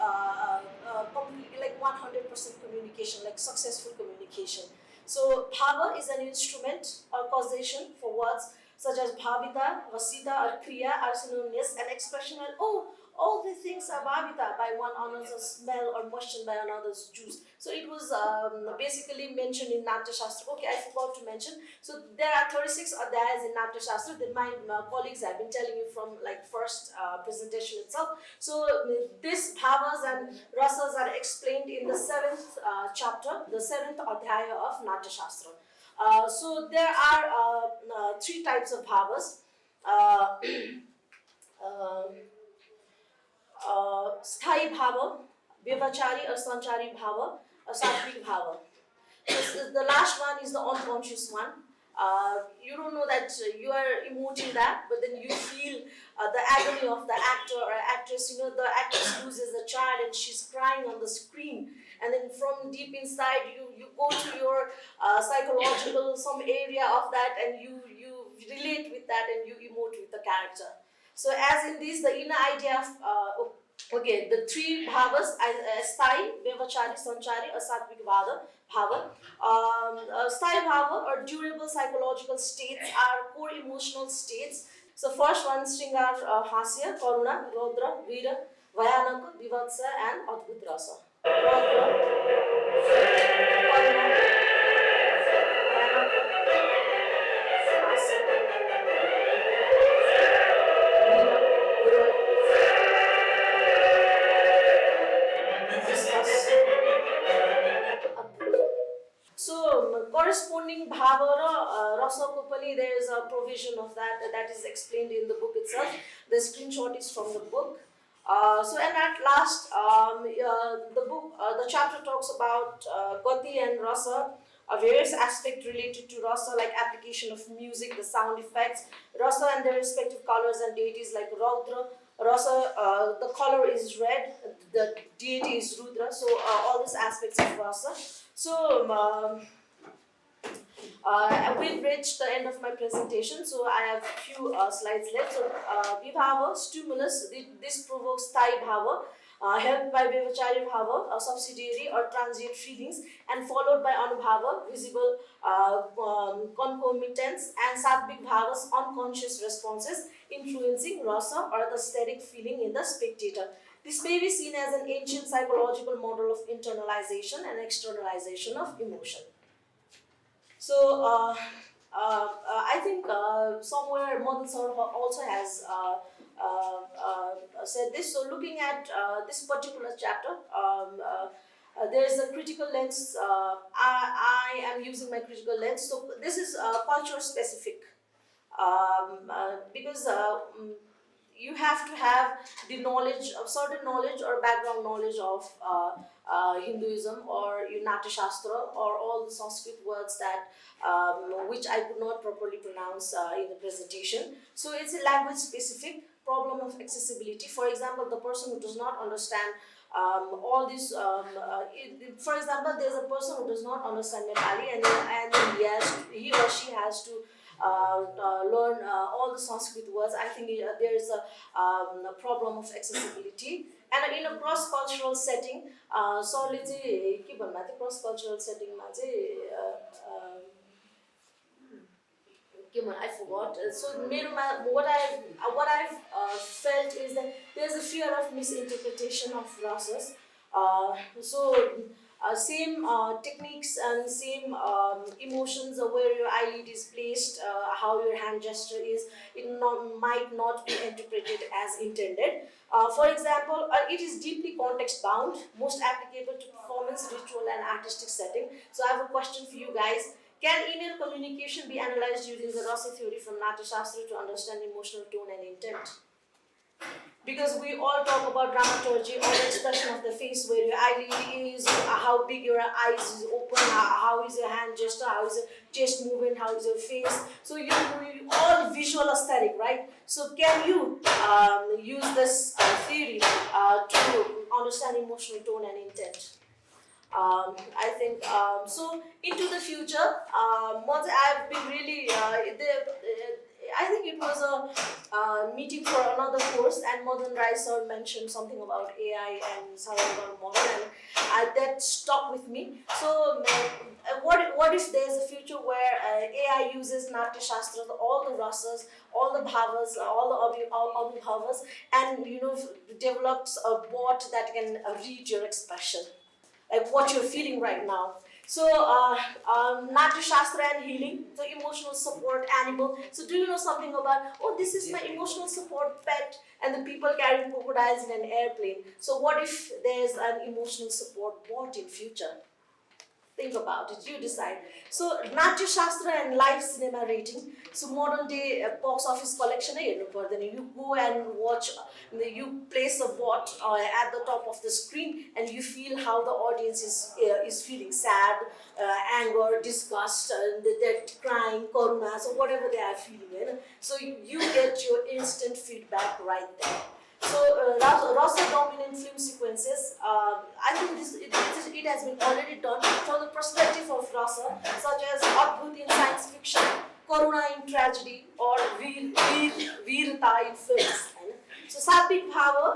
F: complete, like 100% communication, like successful communication. So bhava is an instrument or causation for words such as bhavita, vasita or kriya are synonymous, and expression and all the things are bhavita by one another's smell or motion by another's juice. So it was basically mentioned in Natyashastra. Okay, I forgot to mention. So there are 36 adhyayas in Natyashastra that my colleagues have been telling you from like first presentation itself. So this bhavas and rasas are explained in the 7th chapter, the 7th adhyaya of Natyashastra. So there are 3 types of bhavas. Sthai bhava, vyavachari or sanchari bhava, or sattvic bhava. The last one is the unconscious one. You don't know that you are emoting that, but then you feel the agony of the actor or actress. You know, the actress loses a child and she's crying on the screen, and then from deep inside you go to your psychological some area of that, and you relate with that and you emote with the character. So as in this, the inner idea of okay, the 3 bhavas, sthai, vyavachari, sanchari, or sattvic bhava. Sthai bhava or durable psychological states are core emotional states. So first one, Shringar, Hasya, Karuna, Rodra, Veera, Vayanaka, Vivatsa and Adbhut Rasa. Rodra, So corresponding bhava ra rasa ko pani there is a provision of that is explained in the book itself. The screenshot is from the book. So and at last the book the chapter talks about gati and rasa, various aspects related to rasa like application of music, the sound effects, rasa and their respective colors and deities like Raudra. Rasa, the color is red, the deity is Rudra, so all these aspects of rasa. So we've reached the end of my presentation, so I have few slides left. So vibhava, stimulus, this provokes thai bhava, helped by vivachari bhava, subsidiary or transient feelings, and followed by anubhava, visible concomitants, and sattvic bhavas, unconscious responses, influencing rasa or the aesthetic feeling in the spectator. This may be seen as an ancient psychological model of internalization and externalization of emotion. So I think somewhere Madan sir also has said this. So looking at this particular chapter, there is a critical lens. I am using my critical lens. So this is culture specific because you have to have the knowledge of certain knowledge or background knowledge of Hinduism or Natyashastra or all the Sanskrit words that which I could not properly pronounce in the presentation. So it's a language specific problem of accessibility. For example, the person who does not understand all this, for example, there's a person who does not understand Nepali and he or she has to learn all the Sanskrit words. I think there is a problem of accessibility. And in a cross-cultural setting, so let's say, cross-cultural setting, I forgot. So what I've felt is that there's a fear of misinterpretation of rasas. Same techniques and same emotions of where your eyelid is placed, how your hand gesture is, might not be interpreted as intended. For example, it is deeply context bound, most applicable to performance, ritual and artistic setting. So I have a question for you guys. Can email communication be analyzed using the rasa theory from Natyashastra to understand emotional tone and intent? Because we all talk about dramaturgy or the expression of the face, where your eyelid is, how big your eyes is open, how is your hand gesture, how is your chest movement, how is your face. So you all visual aesthetic, right? So can you use this theory to understand emotional tone and intent? I think so. Into the future, I've been really. I think it was a meeting for another course, and Madan Rai sir mentioned something about AI and Sadharanikaran model, and that stuck with me. So, what if there's a future where AI uses Natyashastra, all the rasas, all the bhavas, all the abhibhavas, and develops a bot that can read your expression, like what you're feeling right now. So, Natyashastra and healing, the emotional support animal. So, do you know something about, oh, this is my emotional support pet, and the people carrying crocodiles in an airplane. So, what if there's an emotional support bot in future? Think about it, you decide. So, Natyashastra and live cinema rating. So, modern day box office collection, you go and watch, you place a bot at the top of the screen and you feel how the audience is feeling sad, anger, disgust, they're crying, karuna, so whatever they are feeling. So, you get your instant feedback right there. So, rasa-dominant film sequences, I think it has been already done from the perspective of rasa, such as Adbhut in science fiction, Karuna in tragedy, or Veerata in films. So, Satvik Bhava,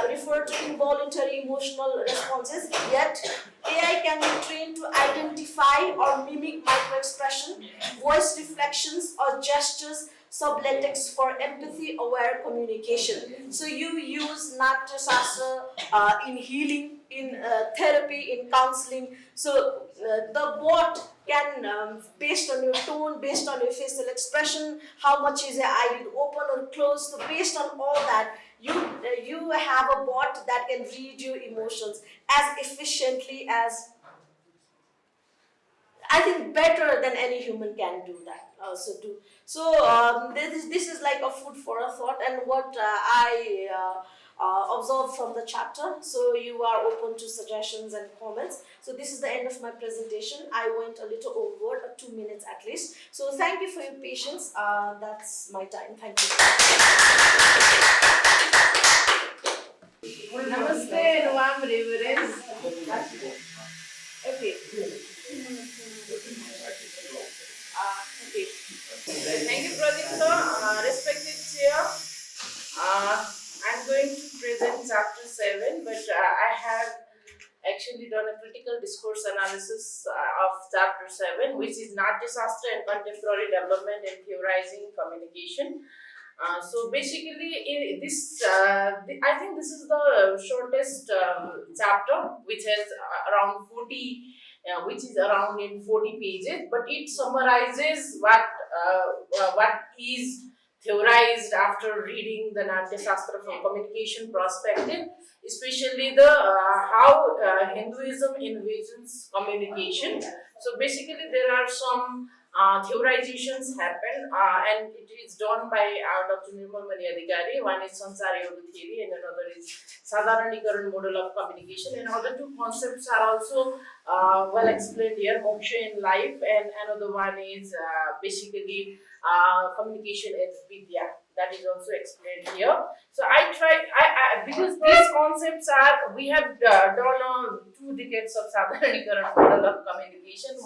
F: refer to involuntary emotional responses, yet AI can be trained to identify or mimic microexpression, voice reflections, or gestures sublatex for empathy-aware communication. So you use Natyashastra in healing, in therapy, in counseling. So the bot can, based on your tone, based on your facial expression, how much is your eyelid open or closed, so based on all that, you have a bot that can read your emotions as efficiently as, I think, better than any human can do that. This is like a food for a thought, and what I observed from the chapter. So you are open to suggestions and comments. So this is the end of my presentation. I went a little overboard, 2 minutes at least. So thank you for your patience. That's my time. Thank you.
G: Namaste and warm reverence. Okay. Okay. Thank you, Pradeep sir. Respected chair, I'm going to present chapter 7, but I have actually done a critical discourse analysis of chapter 7, which is Natyashastra and contemporary development and theorizing communication. So basically, in this, I think this is the shortest chapter, which has around 40, which is around in 40 pages, but it summarizes what is theorized after reading the Natyashastra from communication perspective, especially the how Hinduism envisions communication. So basically, there are some theorizations happen, and it is done by Dr. Nirmal Adhikari. One is Sansar Yoga theory, and another is Sadharanikaran model of communication. And other two concepts are also well explained here: moksha in life, and another one is basically communication as vidya. That is also explained here. So I tried, because these concepts are, we have done 2 decades of Sadharanikaran model of communication.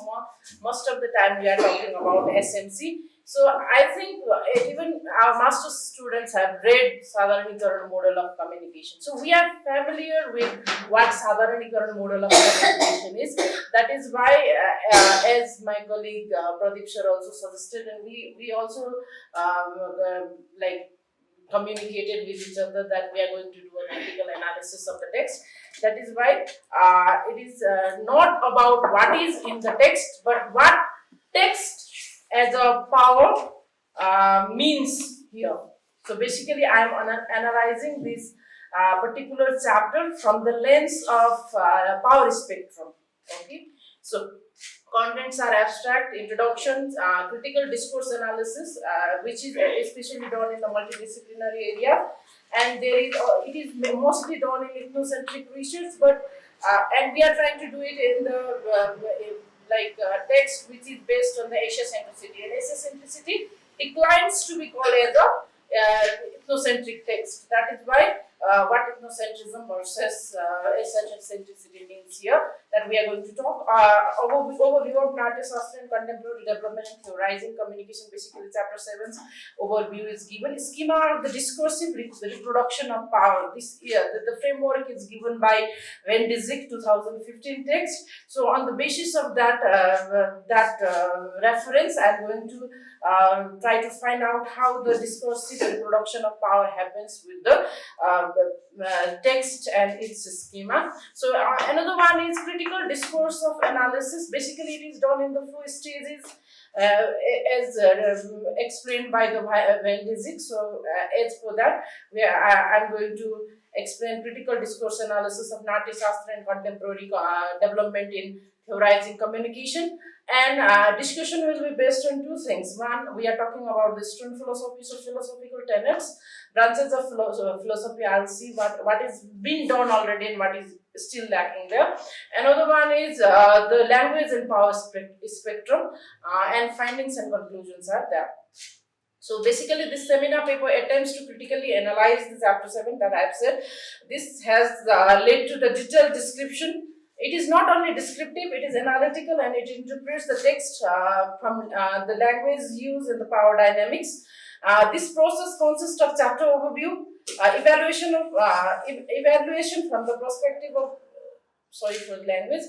G: Most of the time we are talking about SMC. So I think even our master's students have read Sadharanikaran model of communication. So we are familiar with what Sadharanikaran model of communication is. That is why, as my colleague Pradeep sir also suggested, and we also like communicated with each other that we are going to do a critical analysis of the text. That is why it is not about what is in the text, but what text as a power means here. So basically, I am analyzing this particular chapter from the lens of power spectrum. Okay, so contents are abstract, introductions, critical discourse analysis, which is especially done in the multidisciplinary area, and there is it is mostly done in ethnocentric research, but and we are trying to do it in the text which is based on the Asia-centricity, and Asia-centricity declines to be called as a ethnocentric text. That is why what ethnocentrism versus Asia-centricity means here, that we are going to talk. Overview of Natyashastra and contemporary development and theorizing communication. Basically, chapter 7's overview is given. Schema of the discursive reproduction of power. This year, the framework is given by Van de Zyk 2015 text. So, on the basis of that reference, I am going to try to find out how the discursive reproduction of power happens with the text and its schema. So another one is critical discourse of analysis. Basically, it is done in the 4 stages as explained by the Van de Zyk. So as for that, I'm going to explain critical discourse analysis of Natyashastra and contemporary development in theorizing communication. And discussion will be based on 2 things. One, we are talking about the Eastern philosophy, so philosophical tenets, branches of philosophy. I'll see what is being done already and what is still lacking there. Another one is the language and power spectrum, and findings and conclusions are there. So basically, this seminar paper attempts to critically analyze the chapter 7 that I've said. This has led to the detailed description. It is not only descriptive, it is analytical, and it interprets the text from the language used and the power dynamics. This process consists of chapter overview, evaluation from the perspective of sorry for the language,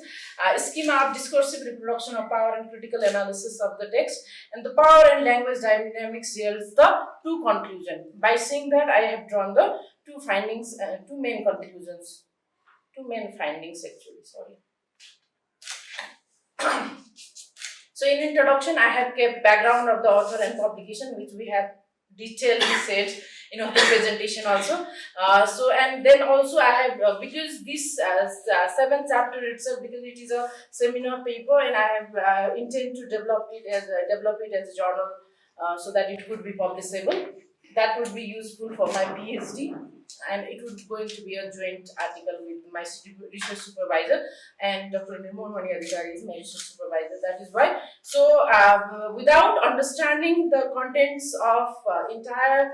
G: schema of discursive reproduction of power and critical analysis of the text, and the power and language dynamics yields the two conclusion. By saying that, I have drawn the two findings, two main conclusions, two main findings actually, sorry. So in introduction, I have kept background of the author and publication, which we have detailedly said in the presentation also. So and then also I have because this 7th chapter itself, because it is a seminar paper, and I have intend to develop it as a journal, so that it could be publishable. That would be useful for my PhD, and it would going to be a joint article with my research supervisor, and Dr. Nirmal Adhikari is my research supervisor. That is why. So without understanding the contents of entire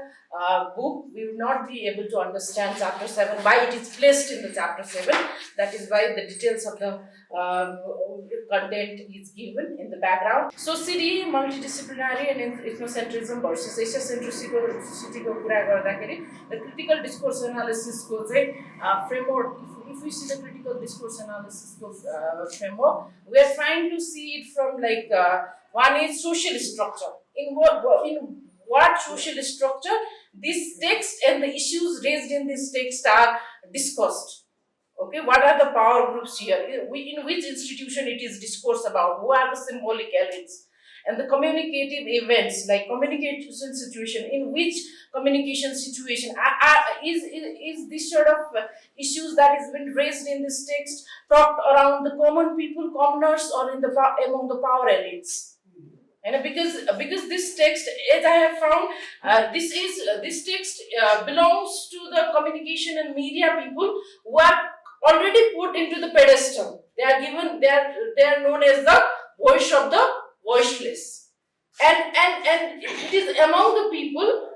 G: book, we will not be able to understand chapter 7, why it is placed in the chapter 7. That is why the details of the content is given in the background. So CD, multidisciplinary and ethnocentrism versus Asia-centricity ko कुरा गर्दाखेरि the critical discourse analysis को चाहिँ framework, if we see the critical discourse analysis को framework, we are trying to see it from like one is social structure. In what social structure this text and the issues raised in this text are discussed. Okay, what are the power groups here? In which institution it is discourse about? Who are the symbolic elites? And the communicative events, like communication situation, in which communication situation is this sort of issues that has been raised in this text talked around the common people, commoners, or in the among the power elites? And because this text, as I have found, this text belongs to the communication and media people who are already put into the pedestal. They are given, they are known as the voice of the voiceless, and it is among the people,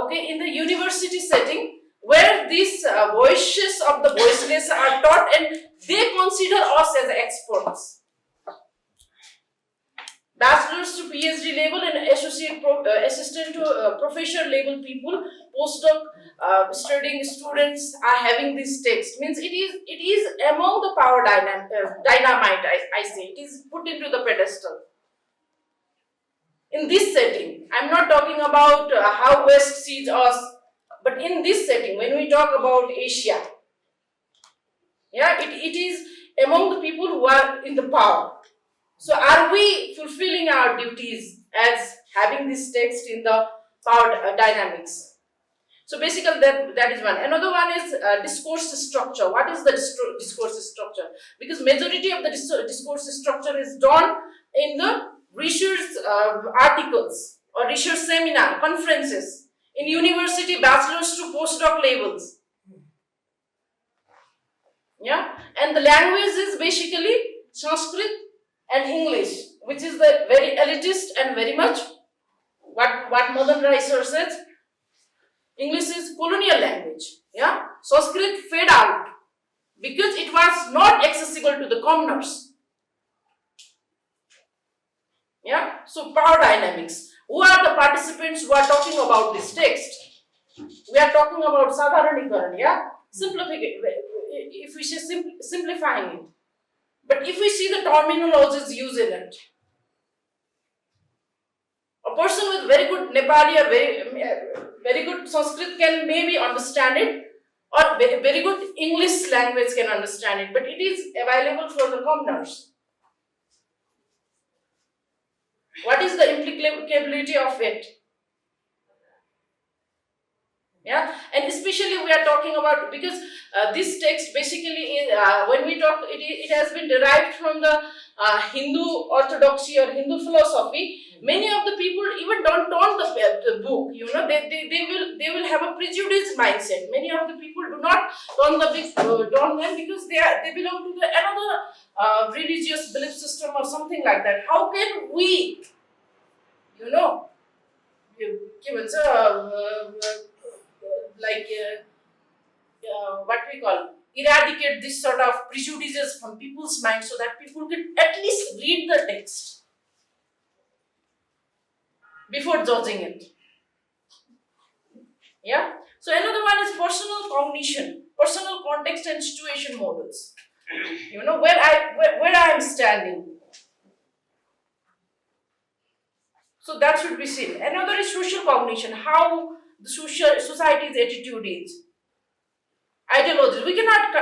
G: okay, in the university setting where these voices of the voiceless are taught, and they consider us as experts. Bachelor's to PhD level and assistant to professor level people, postdoc studying students are having this text. Means it is among the power dynamite. I say it is put into the pedestal. In this setting, I'm not talking about how West sees us, but in this setting, when we talk about Asia, yeah, it is among the people who are in the power. So are we fulfilling our duties as having this text in the power dynamics? So basically that is one. Another one is discourse structure. What is the discourse structure? Because majority of the discourse structure is done in the research articles or research seminar, conferences, in university bachelor's to postdoc levels. Yeah, and the language is basically Sanskrit and English, which is the very elitist and very much what Madan Rai sir says. English is colonial language. Yeah, Sanskrit fade out because it was not accessible to the commoners. Yeah, so power dynamics. Who are the participants who are talking about this text? We are talking about Sadharanikaran. Yeah, if we say simplifying it. But if we see the terminologies used in it, a person with very good Nepali or very good Sanskrit can maybe understand it, or very good English language can understand it, but it is available for the commoners. What is the implicability of it? Yeah, and especially we are talking about, because this text basically is, when we talk, it has been derived from the Hindu orthodoxy or Hindu philosophy. Many of the people even don't turn the book. You know, they will have a prejudiced mindset. Many of the people do not turn them because they belong to another religious belief system or something like that. How can we, what we call, eradicate this sort of prejudices from people's minds so that people can at least read the text before judging it. Yeah. So another one is personal cognition, personal context and situation models. You know, where I am standing. So that should be seen. Another is social cognition, how the society's attitude is. Ideology. We cannot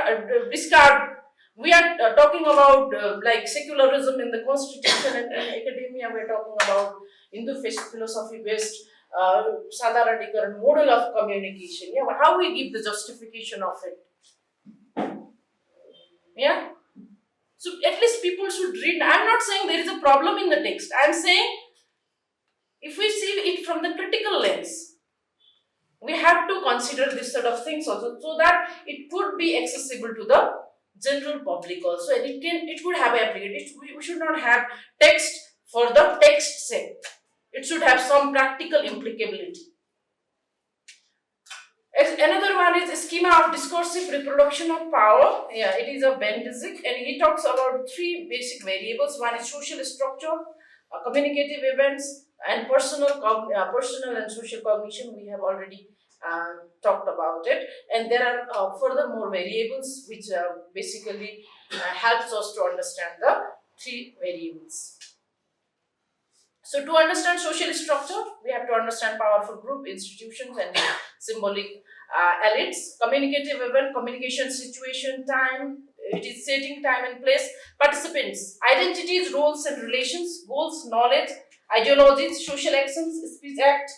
G: discard. We are talking about like secularism in the constitution, and in academia we are talking about Hindu philosophy based Sadharanikaran model of communication. Yeah, how we give the justification of it. Yeah. So at least people should read. I'm not saying there is a problem in the text. I'm saying if we see it from the critical lens, we have to consider this sort of things also, so that it could be accessible to the general public also, and it could have application. We should not have text for the text sake. It should have some practical implicability. Another one is a schema of discursive reproduction of power. Yeah, it is a Bendizik, and he talks about three basic variables. One is social structure, communicative events, and personal and social cognition. We have already talked about it, and there are furthermore variables which basically helps us to understand the three variables. So to understand social structure, we have to understand powerful group, institutions, and symbolic elites. Communicative event, communication situation, time, it is setting time and place, participants, identities, roles and relations, goals, knowledge, ideologies, social actions, speech act,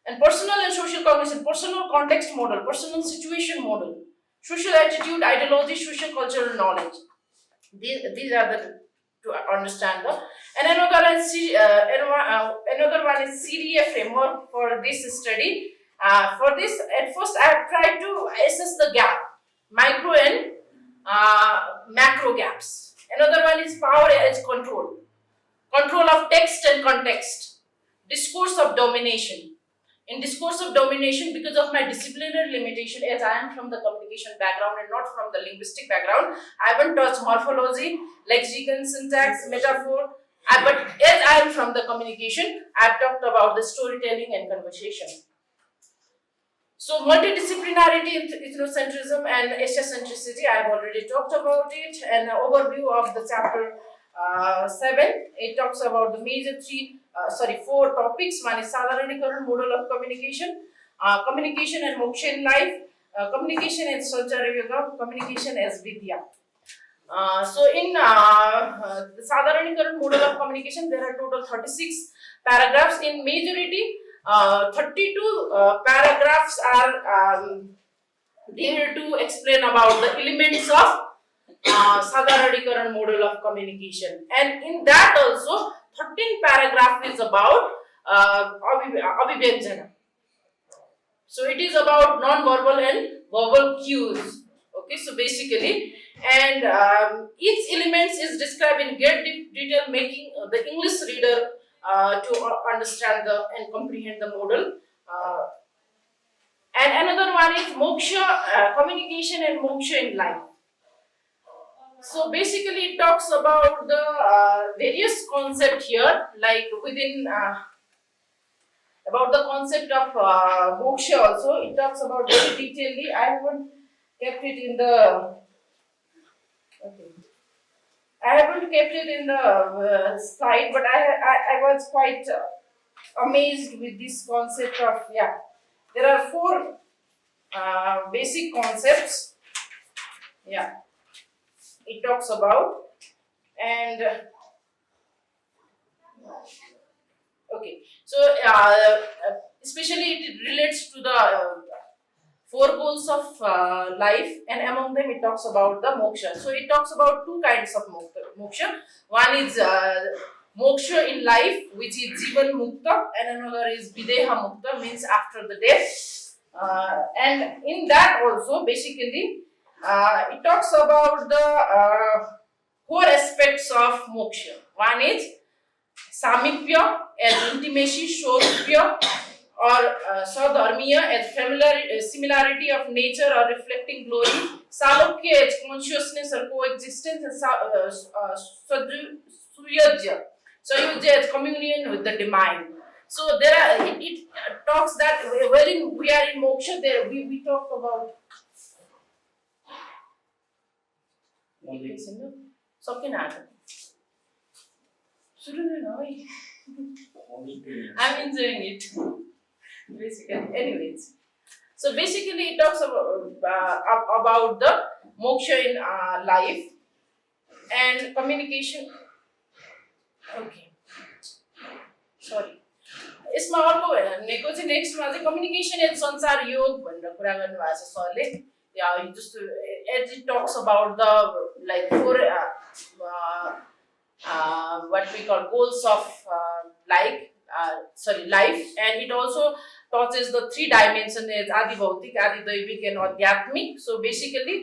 G: and personal and social cognition, personal context model, personal situation model, social attitude, ideology, social cultural knowledge. These are the to understand the. And another one is CDA framework for this study. For this, at first I have tried to assess the gap, micro and macro gaps. Another one is power as control of text and context, discourse of domination. In discourse of domination, because of my disciplinary limitation, as I am from the communication background and not from the linguistic background, I haven't touched morphology, lexicon, syntax, metaphor. But as I am from the communication, I have talked about the storytelling and conversation. So multidisciplinarity, ethnocentrism and Asiacentricity, I have already talked about it. An overview of the chapter 7, it talks about the major four topics. One is Sadharanikaran model of communication, communication and moksha in life, communication and Sancharya Yoga, communication as Vidya. So in the Sadharanikaran model of communication, there are total 36 paragraphs. In majority, 32 paragraphs are there to explain about the elements of Sadharanikaran model of communication, and in that also 13 paragraph is about Abhivyanjana. So it is about non-verbal and verbal cues. Okay, so basically, and each element is described in great detail, making the English reader to understand and comprehend the model. And another one is moksha, communication and moksha in life. So basically, it talks about the various concepts here, like within about the concept of moksha. Also, it talks about very detailedly. I haven't kept it in the. Okay. I haven't kept it in the slide, but I was quite amazed with this concept of, yeah. There are 4 basic concepts. Yeah. It talks about, and okay, so especially it relates to the 4 goals of life, and among them it talks about the moksha. So it talks about 2 kinds of moksha. One is moksha in life, which is jivan mukta, and another is videha mukta, means after the death. And in that also, basically, it talks about the 4 aspects of moksha. One is samipya as intimacy, shorupya or sadharmiya as similarity of nature or reflecting glory, salokya as consciousness or coexistence, and suyajya as communion with the divine. So there are it talks that wherein we are in moksha, there we talk about I'm enjoying it. Basically, anyways. So basically, it talks about the moksha in life and communication. Okay, sorry. यसमा अर्को भनेको चाहिँ नेक्स्टमा चाहिँ communication end संसार योग भनेर कुरा गर्नुभएको छ सरले जस्तो as it talks about the like four what we call goals of life, and it also touches the three dimensions as adi bhautik, adi daivik and adhyatmic. So basically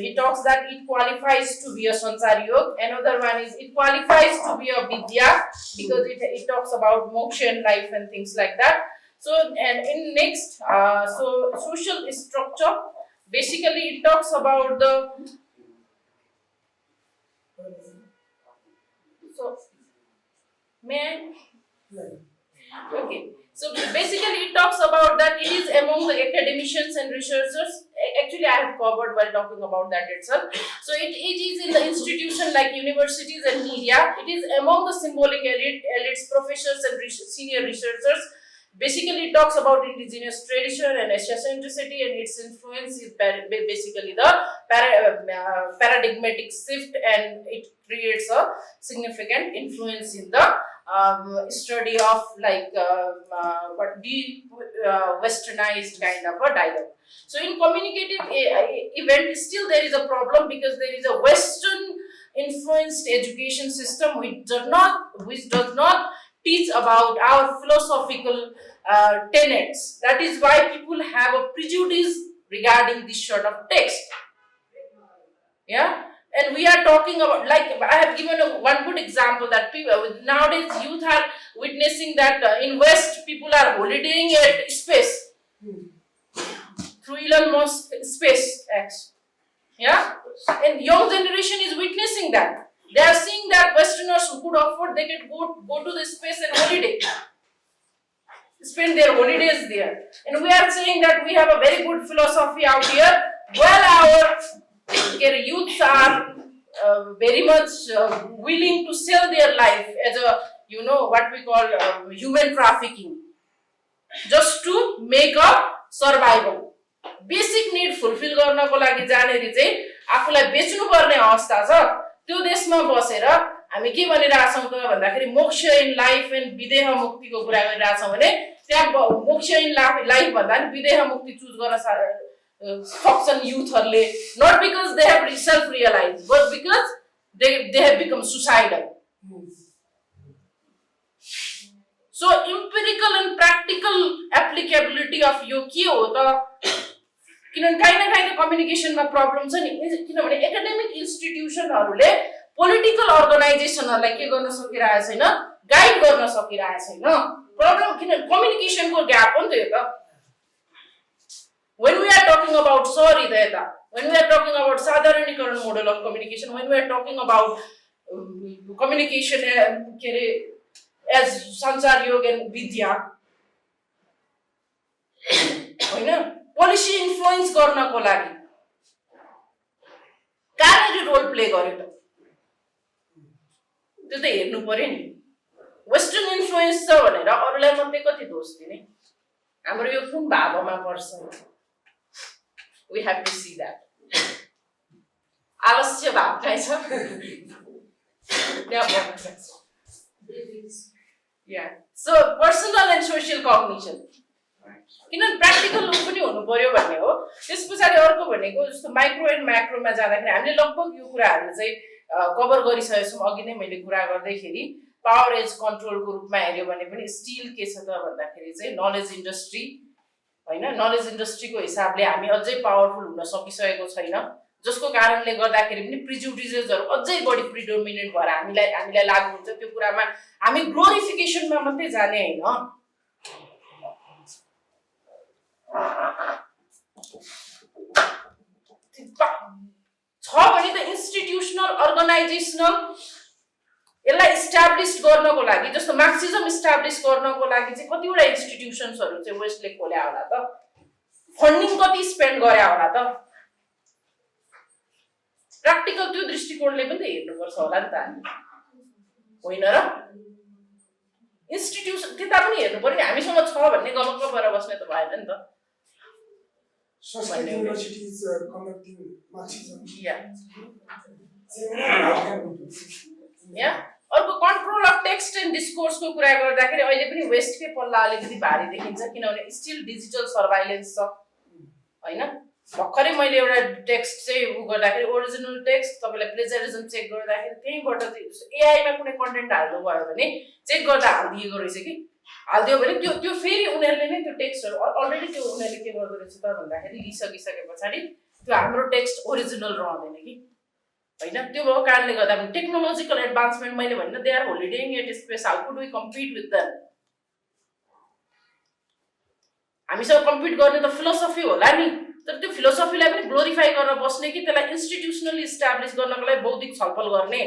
G: he talks that it qualifies to be a sansar yoga. Another one is it qualifies to be a vidya because it talks about moksha and life and things like that. So and in next so social structure, basically it talks about the okay. So basically it talks about that it is among the academicians and researchers. Actually I have covered while talking about that itself. So it is in the institution like universities and media. It is among the symbolic elites, professors and senior researchers. Basically it talks about indigenous tradition and Asiacentricity, and its influence is basically the paradigmatic shift, and it creates a significant influence in the study of like westernized kind of a dialogue. So in communicative event still there is a problem because there is a western influenced education system which does not teach about our philosophical tenets. That is why people have a prejudice regarding this sort of text. Yeah. And we are talking about, like I have given one good example that people nowadays youth are witnessing that in West people are holidaying at space through Elon Musk SpaceX. Yeah, and young generation is witnessing that. They are seeing that Westerners who could afford, they can go to the space and holiday, spend their holidays there. And we are saying that we have a very good philosophy out here. Well, our youths are very much willing to sell their life as a, what we call human trafficking, just to make a survival. Basic need fulfill गर्नको लागि जानेरी चाहिँ आफूलाई बेच्नु पर्ने अवस्था छ। त्यो देशमा बसेर हामी के भनिरहेका छौं त भन्दाखेरि मोक्ष इन लाइफ एन्ड विदेह मुक्तिको कुरा गरिरहेका छौं भने त्यहाँ मोक्ष इन लाइफ भन्दा नि विदेह मुक्ति चुज गर्न सक्छन् युथहरुले, not because they have self realized but because they have become suicidal. So empirical and practical applicability of यो के हो त, किनभने काहीँ न काहीँ त कम्युनिकेसनमा प्रब्लम छ नि, किनभने एकाडेमिक इन्स्टिट्युसनहरुले पोलिटिकल अर्गनाइजेसनहरुलाई के गर्न सकिरहेको छैन, गाइड गर्न सकिरहेको छैन। प्रब्लम किन कम्युनिकेसनको ग्याप हो नि त यो त। When we are talking about when we are talking about Sadharanikaran model of communication, when we are talking about communication as sansar yoga and vidya, policy influence गर्नको लागि कहाँनिर रोल प्ले गर्यो त, त्यो त हेर्नु पर्यो नि। वेस्टर्न इन्फ्लुएन्स छ भनेर अरूलाई मात्रै कति दोष दिने, हाम्रो यो कुन भावमा पर्छ। We have to see that. आलस्य भाव चाहिँ छ yeah. So personal and social cognition, किन प्र्याक्टिकल पनि हुनु पर्यो भन्ने हो। त्यसपछि अर्को भनेको जस्तो माइक्रो एन्ड म्याक्रोमा जाँदाखेरि हामीले लगभग यो कुराहरु चाहिँ कभर गरिसकेका छौं। अघि नै मैले कुरा गर्दैखेरि पावर एज कन्ट्रोलको रूपमा हेर्यो भने पनि स्टिल के छ त भन्दाखेरि चाहिँ नलेज इन्डस्ट्री हैन, नलेज इन्डस्ट्रीको हिसाबले हामी अझै पावरफुल हुन सकिसकेको छैन, जसको कारणले गर्दाखेरि पनि प्रिजुडिसेसहरु अझै बढी प्रिडोमिनेन्ट भएर हामीलाई लागु हुन्छ। त्यो कुरामा हामी ग्लोरिफिकेसनमा मात्रै जाने हैन। छ भने त इन्स्टिट्युशनल अर्गनाइजेसनल यसलाई इस्टाब्लिश गर्नको लागि जस्तो मार्क्सिजम इस्टाब्लिश गर्नको लागि चाहिँ कतिवटा इन्स्टिट्युसन्सहरु चाहिँ वेस्टले खोल्या होला त फन्डिङ कति स्पेन्ड गरे होला त प्र्याक्टिकल त्यो दृष्टिकोणले पनि त हेर्नुपर्छ होला नि त हामी होइन र इन्स्टिट्युसन त्यता पनि हेर्नु पर्यो नि हामीसँग छ भन्ने गमक्क भएर बस्ने त भएन नि त
A: Sanskrit University is conducting Marxism.
G: या अर्को कन्ट्रोल अफ टेक्स्ट एन्ड डिस्कोर्सको कुरा गर्दाखेरि अहिले पनि वेस्टकै पल्ला अलिकति भारी देखिन्छ किनभने स्टिल डिजिटल सर्भाइलेन्स छ हैन भर्खरै मैले एउटा टेक्स्ट चाहिँ उ गर्दाखेरि ओरिजिनल टेक्स्ट तपाईलाई प्लेजरिजम चेक गर्दाखेरि त्यहीबाट चाहिँ एआई मा कुनै कन्टेन्ट हाल्नु भयो भने चेक गर्दा हालिदिएको रहेछ कि हालिदियो भने त्यो फेरि उनीहरूले नै त्यो टेक्स्टहरु अलरेडी त्यो उनीहरूले के गर्दो रहेछ त भन्दाखेरि लिइसकिसके पछाडी त्यो हाम्रो टेक्स्ट ओरिजिनल रहँदैन कि हैन त्यो भएको कारणले गर्दा पनि टेक्नोलोजिकल एडभान्समेन्ट मैले भन्न they are holidaying at space how could we compete with them हामीसँग कम्पिट गर्ने त फिलोसफी होला नि तर त्यो फिलोसफीलाई पनि ग्लोरिफाई गर्न बस्ने कि त्यसलाई इन्स्टिट्युसनली इस्टाब्लिश गर्नको लागि बौद्धिक छलफल गर्ने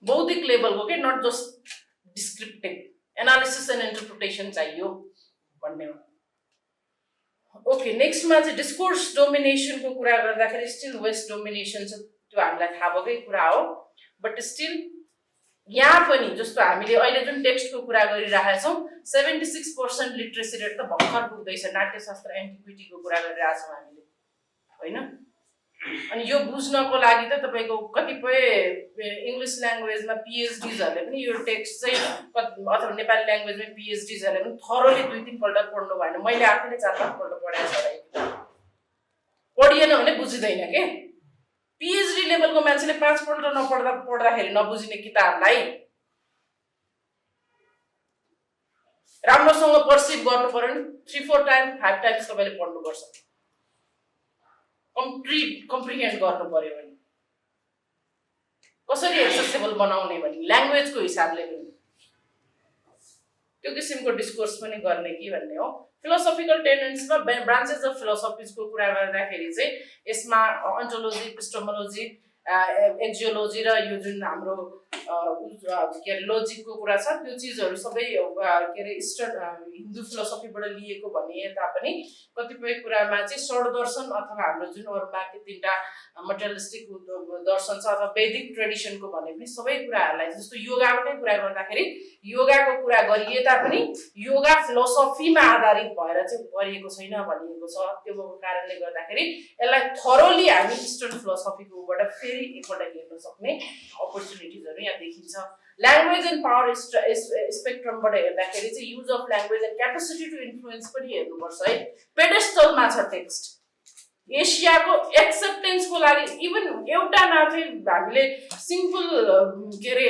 G: बौद्धिक लेभलको के not just descriptive analysis end interpretation चाहियो भन्ने हो ओके नेक्स्टमा चाहिँ डिस्कोर्स डोमिनेसनको कुरा गर्दाखेरि स्टिल वेस्ट डोमिनेसन छ त्यो हामीलाई थाहा भएकै कुरा हो बट स्टिल यहाँ पनि जस्तो हामीले अहिले जुन टेक्स्टको कुरा गरिरहेका छौँ 76% लिटरेसी रेट त भर्खर पुग्दैछ नाट्यशास्त्र एन्टिक्विटीको कुरा गरिरहेका छौँ हामीले होइन अनि यो बुझ्नको लागि त तपाईको कतिपय इंग्लिश ल्याङ्ग्वेजमा पीएचडीजहरुले पनि यो टेक्स्ट चाहिँ अथवा नेपाली ल्याङ्ग्वेजमा पीएचडीजहरुले पनि थरोली 2-3 पल्ट पढ्नु भएन मैले आफैले 4-5 पल्ट पढाएको छ र पढिएन भने बुझिदैन के पीएचडी लेभलको मान्छेले 5 पल्ट पढ्दाखेरि नबुझिने किताबलाई राम्रोसँग पर्सिभ गर्नु पर्यो नि 3-4 टाइम 5 टाइम्स तपाईले पढ्नु पर्छ कम्प्रिहेन्ड गर्नु पर्यो भने कसरी एक्सेसिबल बनाउने भने ल्याङ्ग्वेजको हिसाबले पनि त्यो किसिमको डिस्कोर्स पनि गर्ने कि भन्ने हो फिलोसफिकल टेन्डेन्सीमा ब्रान्चेस अफ फिलोसफिजको कुरा गर्दाखेरि चाहिँ यसमा अन्टोलोजी एपिस्टेमोलोजी एक्जियोलोजी र यो जुन हाम्रो के अरे लोजिकको कुरा छ त्यो चीजहरु सबै के अरे इस्टर्न हिन्दू फिलोसफीबाट लिएको भने तापनि कतिपय कुरामा चाहिँ षड दर्शन अथवा हाम्रो जुन अरु बाँकी तीनटा मटेरियलिस्टिक दर्शन छ अथवा वैदिक ट्रेडिसनको भने पनि सबै कुराहरुलाई जस्तो योगाकै कुरा गर्दाखेरि योगाको कुरा गरिए तापनि योगा फिलोसफीमा आधारित भएर चाहिँ गरिएको छैन भनिएको छ त्यो भएको कारणले गर्दाखेरि यसलाई थरोली हामी इस्टर्न फिलोसफीकोबाट फेरि एकपल्ट हेर्न सक्ने अपर्चुनिटिजहरु यहाँ देखिन्छ ल्याङ्ग्वेज एन्ड पावर स्पेक्ट्रमबाट हेर्दाखेरि चाहिँ use of language and capacity to influence पनि हेर्नुपर्छ है पेडेस्टलमा छ टेक्स्ट एसियाको एक्सेप्टेन्सको लागि इभन एउटा नाथे हामीले सिम्पल के अरे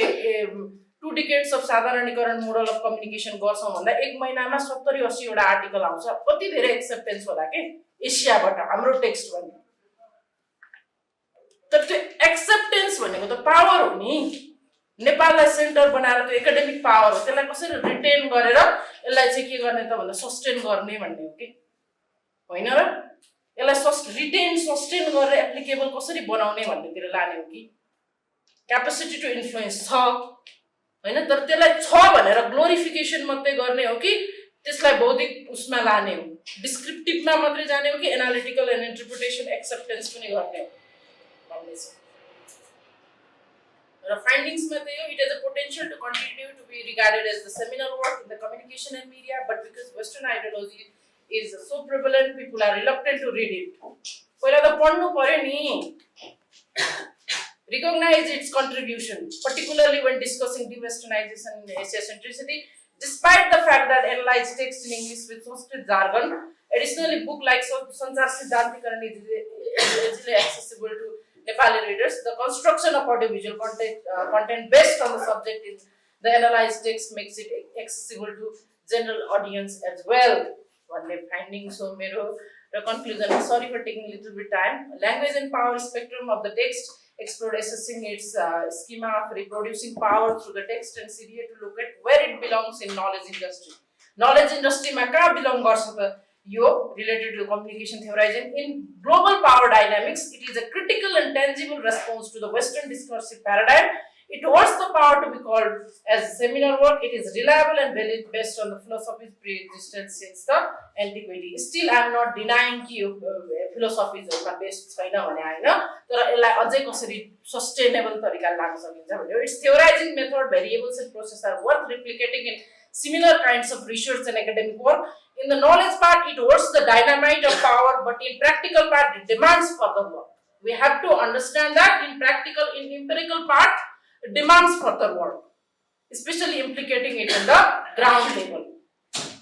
G: 2 डिकेड्स अफ साधारणीकरण मोडल अफ कम्युनिकेसन गर्छौं भन्दा 1 महिनामा 70-80 वटा आर्टिकल आउँछ कति धेरै एक्सेप्टेन्स होला के एसियाबाट हाम्रो टेक्स्ट भन्ने तर त्यो एक्सेप्टेन्स भनेको त पावर हो नि नेपाललाई सेन्टर बनाएर त्यो एकाडेमिक पावर हो त्यसलाई कसरी रिटेन गरेर यसलाई चाहिँ के गर्ने त भन्दा सस्टेन गर्ने भन्ने हो के होइन र यसलाई रिटेन सस्टेन गरेर एप्लिकेबल कसरी बनाउने भन्नेतिर लाने हो कि क्यापेसिटी टु इन्फ्लुएन्स छ हैन तर त्यसलाई छ भनेर ग्लोरिफिकेसन मात्रै गर्ने हो कि त्यसलाई बौद्धिक उसमा लाने हो डिस्क्रिप्टिभमा मात्रै जाने हो कि एनालिटिकल एन्ड इन्टरप्रिटेसन एक्सेप्टेन्स पनि गर्ने हो भन्ने छ र फाइन्डिङ्समा त यो it has a potential to continue to be regarded as the seminal work in the communication and media but because western ideology is so prevalent people are reluctant to read it पहिला त पढ्नु पर्यो नि recognize its contribution particularly when discussing de-westernization and Asia-centricity despite the fact that analyzed text in English with Sanskrit jargon additionally book like Sanchar Sadharanikaran is easily accessible to Nepali readers the construction of audiovisual content based on the subject in the analyzed text makes it accessible to general audience as well भन्ने findings हो मेरो र conclusion सरी फर taking little bit time language end power spectrum of the text explored assessing its schema of reproducing power through the text and serial to look at where it belongs in knowledge industry. Knowledge industry ma ka belong garcha ta yo related to communication theorizing in global power dynamics. It is a critical and tangible response to the Western discursive paradigm. It holds the power to be called as seminal work. It is reliable and valid based on the philosophy's pre-existence since the antiquity. Still, I am not denying कि यो philosophies are based छैन भने हैन, तर यसलाई अझै कसरी sustainable तरिकाले लाग्न सकिन्छ भन्ने हो. Its theorizing method, variables and processes are worth replicating in similar kinds of research and academic work. In the knowledge part, it holds the dynamite of power, but in practical part, it demands further work. We have to understand that in empirical part, it demands further work, especially implicating it in the ground level.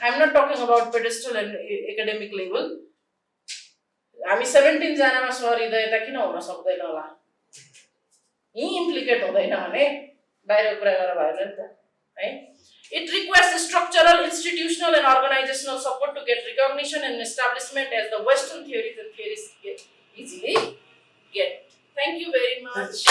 G: I am not talking about pedestal and academic level. हामी 17 जनामा सहृदयता किन हुन सक्दैन होला? यही implicate हुँदैन भने बाहिर कुरा गरेर भएन नि त, है? It requires structural, institutional and organizational support to get recognition and establishment as the Western theories and theories easily get. Thank you very much.